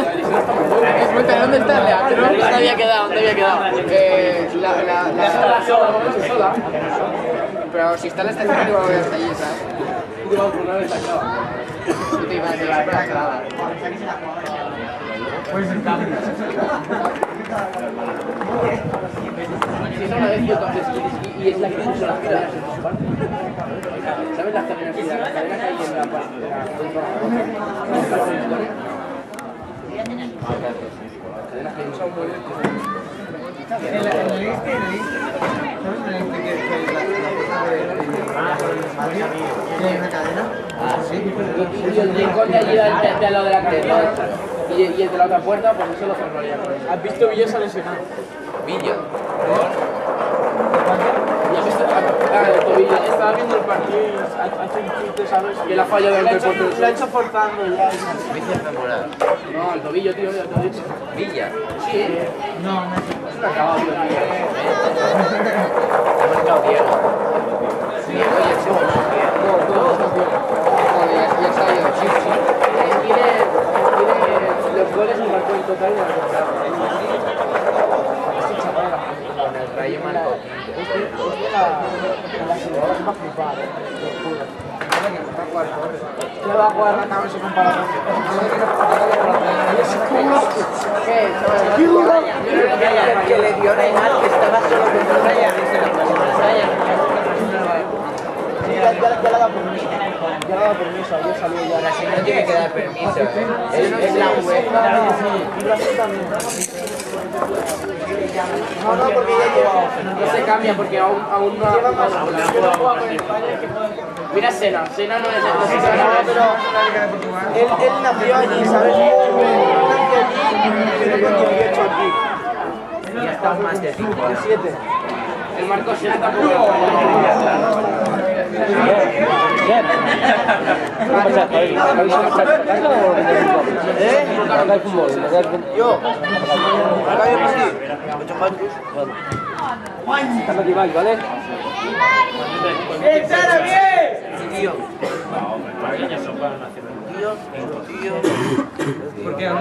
muy pero ¿dónde está el teatro? ¿Dónde había quedado? ¿Dónde había quedado? sola. Pero si está en la estación, te voy a ver hasta allí, ¿sabes? Tú vas por una vez acá. Yo te iba a decir, súper aclarada. Pues el cambio. Si es una vez, tío, entonces, y es la que puso las cadenas en su parte. ¿Sabes las cadenas que hay en la parte de la... En el liste, ¿sabes en el liste que hay una cadena? Ah, sí. Y el rincón de allí de al lado de la cadena. Y el de la otra puerta, pues eso lo cerraría. ¿Has visto Villosa lesionado? Villa. ¿Y has visto? Ah, el tobillo. Estaba viendo el partido y ha hecho un chiste, ¿sabes? Y la falla del deporte. Lo ha hecho forzando ya. Bíceps femoral. No, el tobillo, tío, ya te lo he dicho. Villa. Sí. No, Es un acabado, tío. Ha marcado Diego. Diego y el segundo. Joder, ya se ha ido. Sí, sí. Tiene los goles y marcó en total de la temporada. Con el Rayo marcó. ya va a jugar la cabeza comparación. Que le dio Neymar, que estaba solo con Ryan. Ya le ha dado permiso. Ya le ha dado permiso, ayer salió ya. Brasil no tiene que dar permiso. Es la UEFA. Y Brasil también. No, porque ya lleva. No se cambia porque aún no ha jugado. Mira Sena no es No, pero él nació allí, ¿sabes? Él nació allí y luego con 18 aquí. Ya está más de 5. 7. el Marco Sena tampoco. Yo, acá yo sí. 8 patos. ¿Vale? ¡Échale bien! Tío. Tío. Porque a mí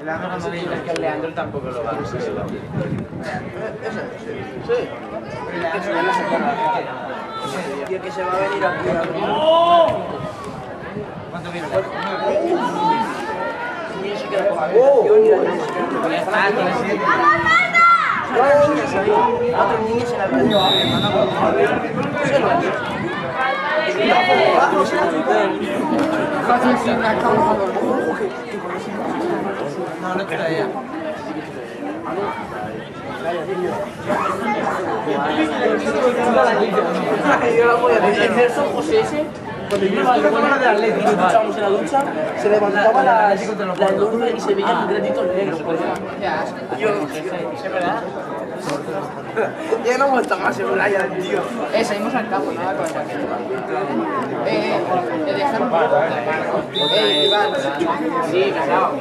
Es que el Leandro tampoco lo va a hacer. Tío, que se va a venir aquí a abrir. ¿Cuánto viene? Otros niños en la vida. No, no te traía. El Nelson José ese, cuando yo iba a la duchábamos en la ducha, se levantaba la luz y se veían granitos negros. ¿Es verdad? Ya no aguanta más en Brian, tío. Seguimos al campo, nada con el paquete. Te dejan. Iván. Sí, casado.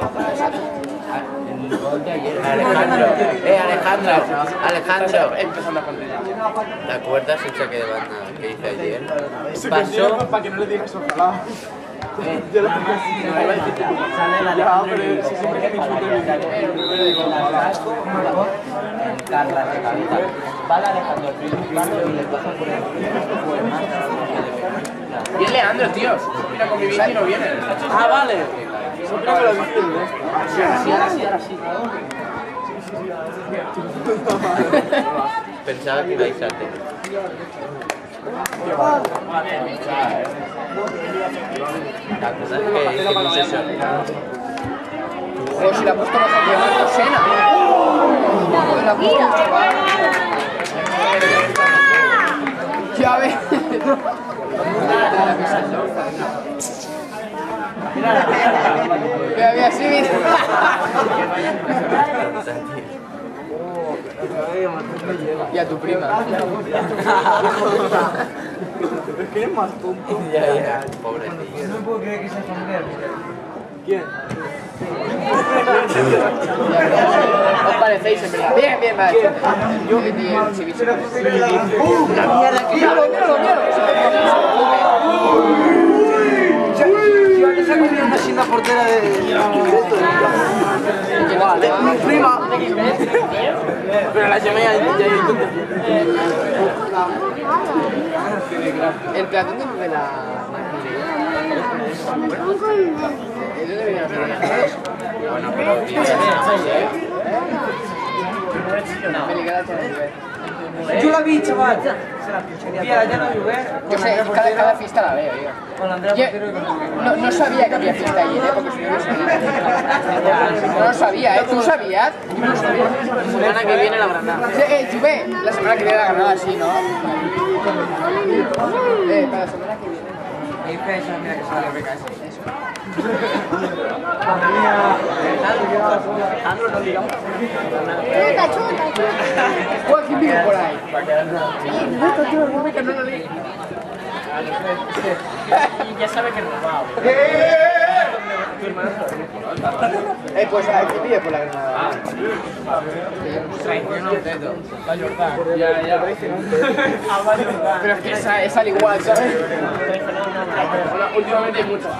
Alejandro. Empezando a contar. ¿Te acuerdas el saque de banda que hice ayer? Se Pasó. para que no le digas ojalá. Sale la Alejandro y Carla de cabeza. Va la Alejandro y le pasa por el Y es Leandro, tío. Mira, con mi bici no viene. Ah, vale. Sí. Pensaba que ibais a hacer. La cosa es que puse eso. O si la ha puesto más que Marco Sena. La ha puesto un chaval. Ya ves. Me había subido. Y a tu prima. Es que eres más tonto. Ya, pobre tío. No puedo creer que sea familiar. ¿Quién? Os parecéis, en verdad. Bien, bien, vale. Yo que tío, el chivicho. La mierda que Míralo, míralo, míralo. Te saco una chinda portera de... Mi prima. Pero la llamé ya el platón de la ¿de dónde viene la primera? Bueno, pero tío, Yo la vi, chaval. Mira, ya no jugué. Yo sé, cada fiesta la veo, Con Andrea Portero y con Andrea. no sabía que había fiesta allí, porque si no lo sabía. No lo sabía, ¿Tú sabías? Yo no sabía. la semana que viene la Granada. Juve, la semana que viene la Granada, sí, ¿no? Para la semana que viene. Ahí está esa, mira que sale beca esa. Alejandro, no digamos. Chuta. ¿Quién vive por ahí? Y ya sabe que nos va. Pues ¿quién vive por la Granada? Pero es que es al igual, ¿sabes? Últimamente hay muchas.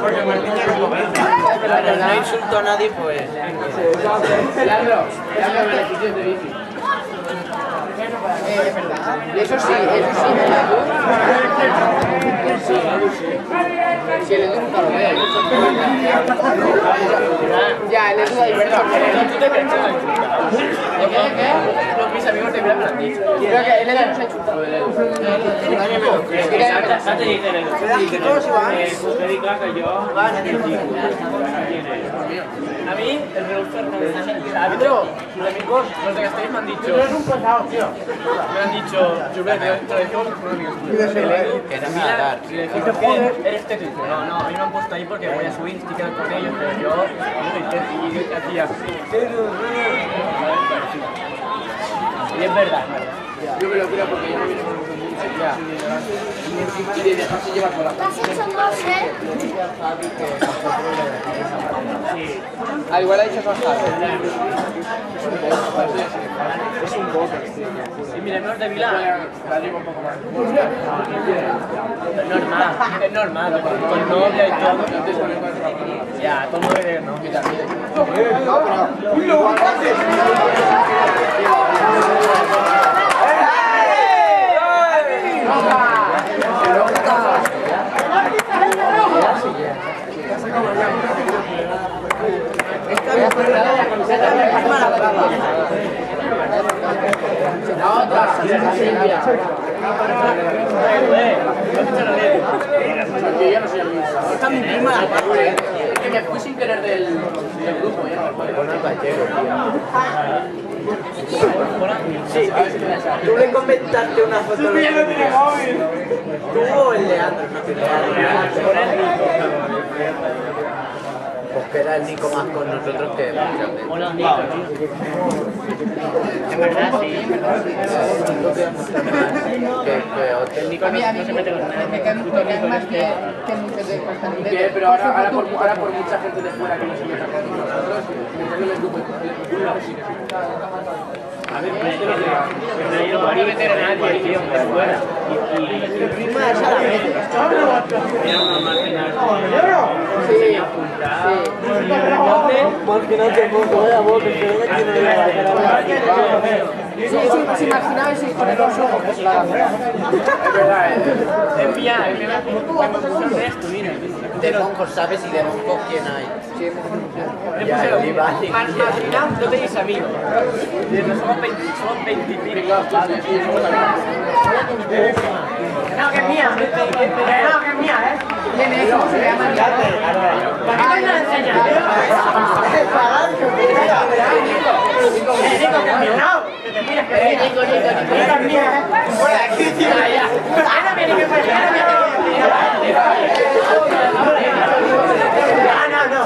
Porque Martín ya lo ve. Pero no insulto a nadie, pues. Leandro, beneficios de bici. Es verdad. Eso sí, Sí, el Edu nunca lo ve. Ya, el Edu da diversión. ¿Qué? Mis amigos de Vila me lo han dicho. Creo que el Edu no se ha insultado del Edu. Antes dicen eso. Usted diga que yo... A mí, el Reducer no me ha dicho. Árbitro, sus amigos, los de Castells me han dicho... Tú eres un pesado, tío. Me han dicho, Julián, te lo decimos con amigos. Que no me va a dar. Si le decís, eres técnico. No, a mí me han puesto ahí porque voy a subir, estoy quedando con ellos, pero yo soy técnico y hacía... Y es verdad. Yo me lo creo porque yo no vine con un ya. Y de dejarse llevar por la ¿Qué has hecho, Mose? Al igual ha dicho Oscar. Es un boca. Y mira, menos de Vila. La llevo un poco más. Es normal, con novia y todo. Ya, todo el mundo que no. Yo no soy el mismo. Está mi prima. Que me fui sin querer del grupo. Sí, tú le comentaste una foto. ¿Tú o el Leandro? No, Pues que era el Nico más con nosotros que muchas veces. Hola, Nico, tío. En verdad, sí. Que Nico no se mete con nadie. Me cae más que muchos de bastante. Pero ahora por mucha gente de fuera que no se meta con nosotros, A ver, pero yo no podría meter a nadie, tío, de fuera. Y prima esa la mete. Era una máquina. Sí. Más que nada que poco, vaya bote, pero que no le va a dejar. Si imaginabais si con los ojos que se la dan. Es verdad, envía el resto, mira. de Moncos, ¿sabes? Y de Moncos, ¿quién hay? Ya, Marginal, no tenéis amigos. Somos 20 y pico. No, que es mía. No, que es mía, ¿eh? ¿Quién es? ¿Cómo se llama? ¿Para qué me lo enseñas? Nico, que es mía. Que te miras que es mía. Nico, que es mía. Por aquí, tío. Ya. Ahora viene que fue. No.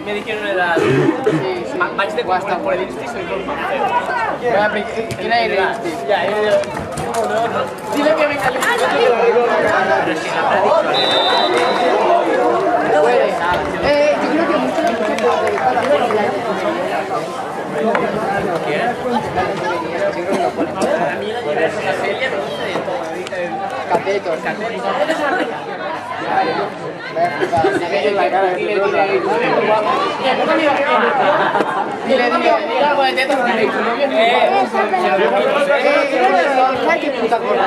Me dijeron edad. Vais de guasta por el Insti, soy por Marcelo. ¿Quién es el Insti? Ya, dile que venga el Insti. Yo creo que muchos catetos. Dile algo de tetas porque tu novio qué puta cosa.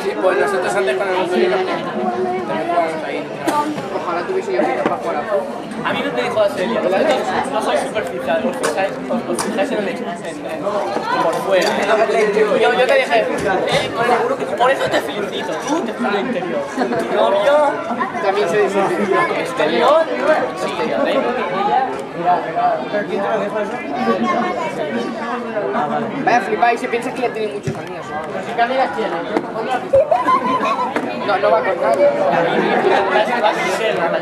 Sí, pues nosotros antes cuando nos fuimos también jugábamos ahí. Ojalá tuviese yo tiempo para jugar a fútbol. A mí no te dijo la serie, no soy superficial, os fijáis en el por fuera. Yo te dije, por eso te felicito, tú te fue al interior. Mi novio También se dice exterior, sí, vaya flipáis y piensas que ya tiene muchos amigos. ¿Qué amigas tienes? No va con nadie. La Gisela.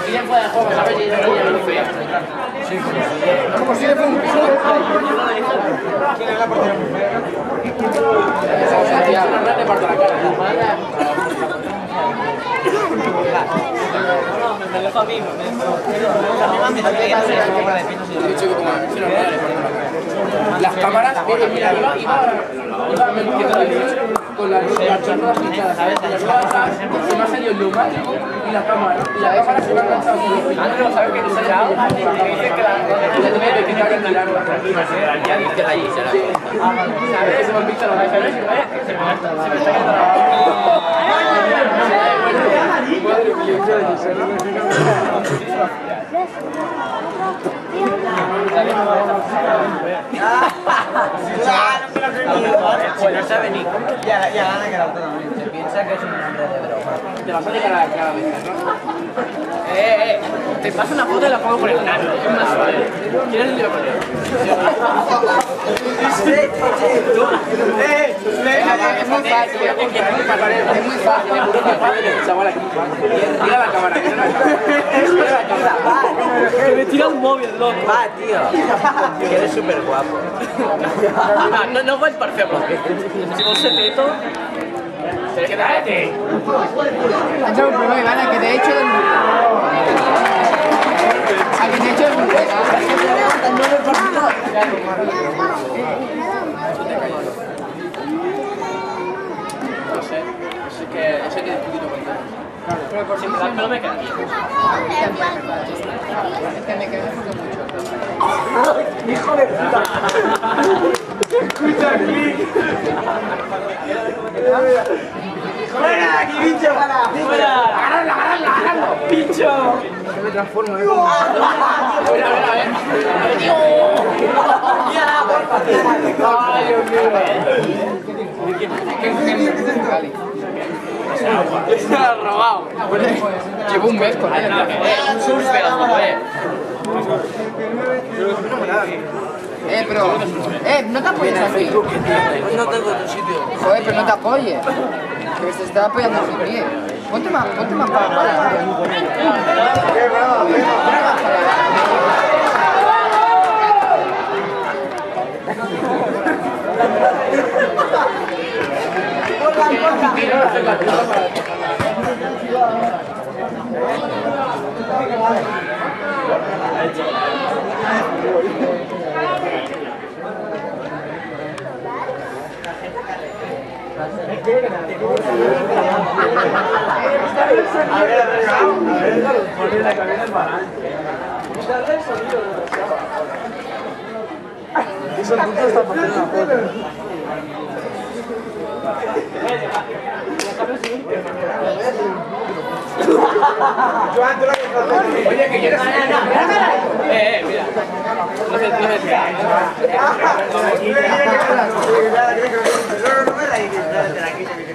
¿Quién fue de juego? ¿Sabes? Como si le fue un piso. ¿Quién es la portera muy fea? Me dejó a mí. Las cámaras, mira, iba metiendo con las chorras pinchadas, ¿sabes? Se me ha salido el Luma y la cámara se me ha enganchado con los Andrew, ¿sabes qué te ha echado? Que dice que la tenía que quitar el milagro. Ya viste la Gisela. ¿sabes? Se me han visto los iPhones y se me está quedando la Pues no sabe ni. Ya gana que la otra también. Se piensa que es un nombre de broma. Te vas a llegar a cada vez, ¿no? Te paso una foto y la pongo por el nano. Es más suave. ¿Quieres el lío con él? Es muy fácil, es muy fácil, chaval, es muy fácil. Mira la cámara, mira la cámara. Que me tira un móvil, loco. Va, tío. Que eres súper guapo. No voy per fer-lo. Si vols ser teto... Quédate. Has hecho un problema, Iván, que te he hecho del grupo. A que te he hecho del grupo. No sé. Ese que Pero por siempre el pelo me queda bien. Es que me quedé mucho. ¡Hijo de puta! ¡Escucha el clic! ¡Fuera de aquí, bicho! ¡Fuera! ¡Agarradlo! ¡Bicho! Se me transforma, ¿eh? A ver. ¡Mírala, porfa! ¡Ay, Dios mío! Se la han robado. Llevo un mes con él. Súspera, joder. Pero... no te apoyes aquí. No tengo otro sitio. Joder, pero no te apoyes. Que se está apoyando sin pie. Ponte más para. Poner la cabeza en balance. Darle el sonido de los chavos. Eso el puto está pasando una foto. Joan, tú lo que estás. Oye, que quieres. Mira. No se No me raíces, de la quita que te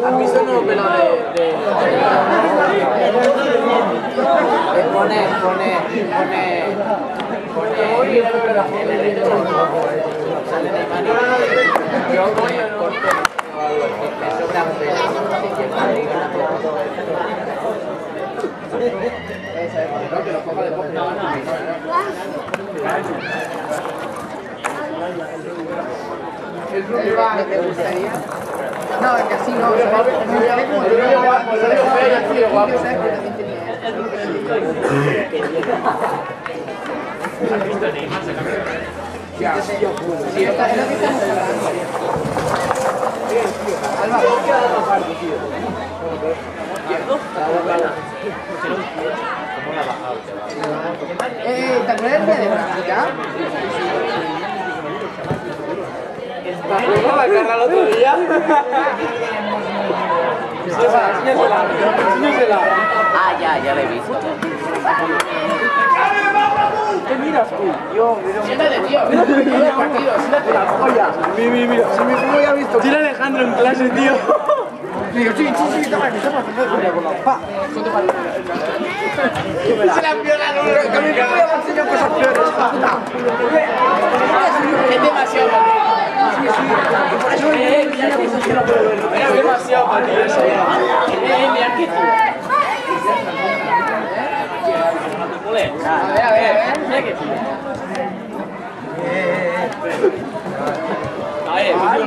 ¿Has visto el nuevo pelo de... Pone sale de mano. Yo voy a corte o algo así, me sobra Que lo coja de poco. El rubio ¿te gustaría? No, es que así no. Me gustaría como el rubio guapo. ¿Has visto Neymar? Sí, es lo que estamos hablando. Alba, ¿te acuerdas del día de práctica? ¿Cómo la carga el otro día? Ah, ya la he visto. ¿Qué miras tú? Yo, Siéntate, tío. Mira el partido, siéntate. la polla. Mira, si mi primo ya ha visto. Tira Alejandro en clase, tío. Digo, sí, toma, con la pa. Se la violaron. Que mi primo ya me ha enseñado cosas peores. Es demasiado. Por eso Es demasiado para ti eso. Mira que tú. A ver. Mira que tú.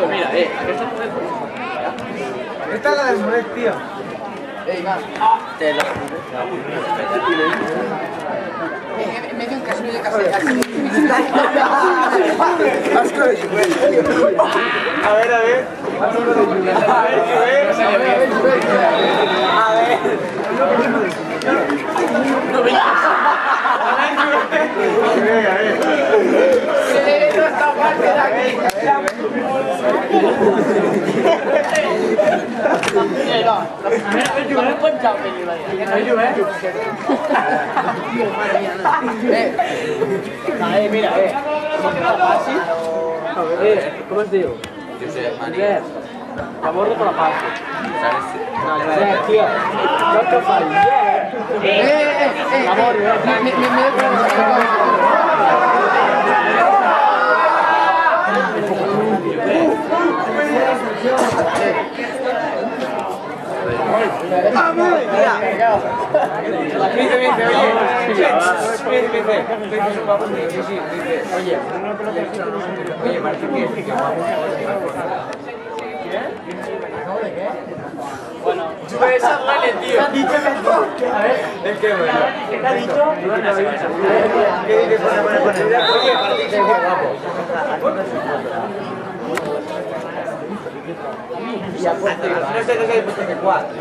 Mira, esta es la del Moret, tío. Venga. Te lo Me dio un caso de café. A ver. No está mal, de aquí. Mira, ¿Cómo es, tío? Yo soy María. Favor de por la parte. ¿Sabes? Tío, no te falles. Oye, Martín, ¿qué es? Bueno, esa duele, tío. A ver, ¿el qué, bueno? ¿Qué te ha dicho? ¿Qué dices con la mano con el? Oye, Martín, qué guapo. Y apuesta, no sé qué hay puesto que cuatro.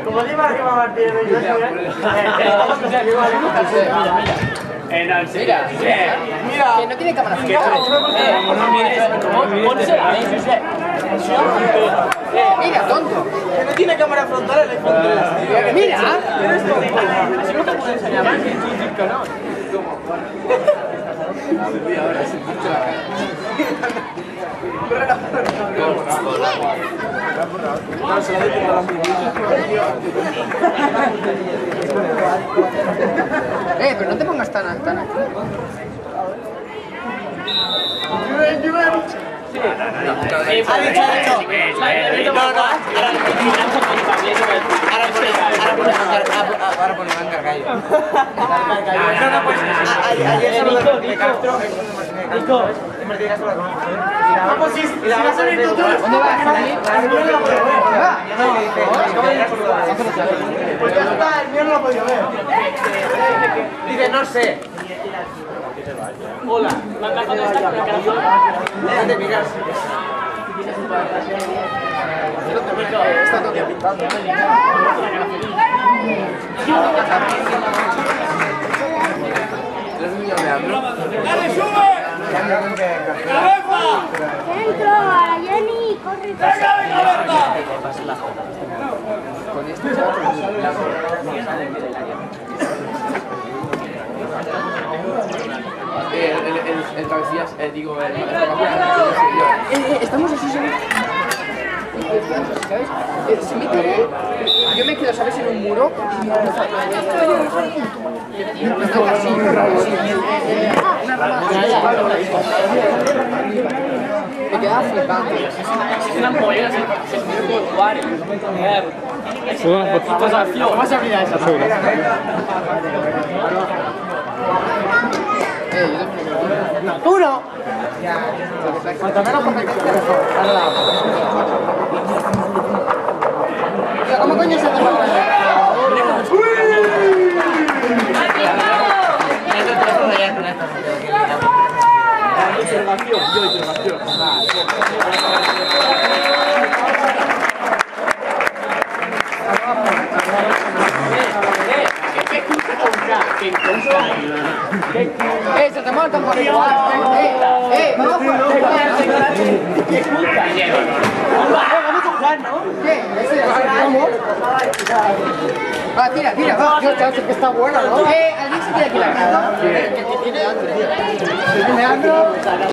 Como diga que va a Martín, Mira, que no tiene cámara frontal. Pónsela, mira, tonto. Que no tiene cámara frontal en el iPhone 3. Mira. Así no te puedo enseñar más que tú dices que no. Pero no te pongas tan aquí. Ha dicho. Ahora pone manga gallo. No, pues ayer solo de Castro. Nico, Martín Castro la conoce. Vamos, si vas a venir tú. ¿Dónde vas? Pues ya está, el mío no lo he podido ver. Dice, no sé. Hola, me han dejado esta con el corazón. Déjate mirar. Está todo pintando. ¡Dale, sube! ¡Cabeza! Centro, a Jenny, corre. ¡Venga, Berta! Con esto el cabecillas, digo, estamos así, ¿sabes? Se mete, yo me quedo, ¿sabes? En un muro y me empieza me quedaba flipando. Es una ampollera, se subió por jugar y no me entender. Vamos a abrir a esa. ¡Uno! Cuanto menos competencia, mejor. Tío, ¿cómo coño se hace para se te montan por igual. Vamos a jugar, ¿no? ¿Qué? Va, tira, va. Dios, chaval, que está bueno, ¿no? ¿Alguien se tiene que ir a casa? ¿Qué tiene Andrés?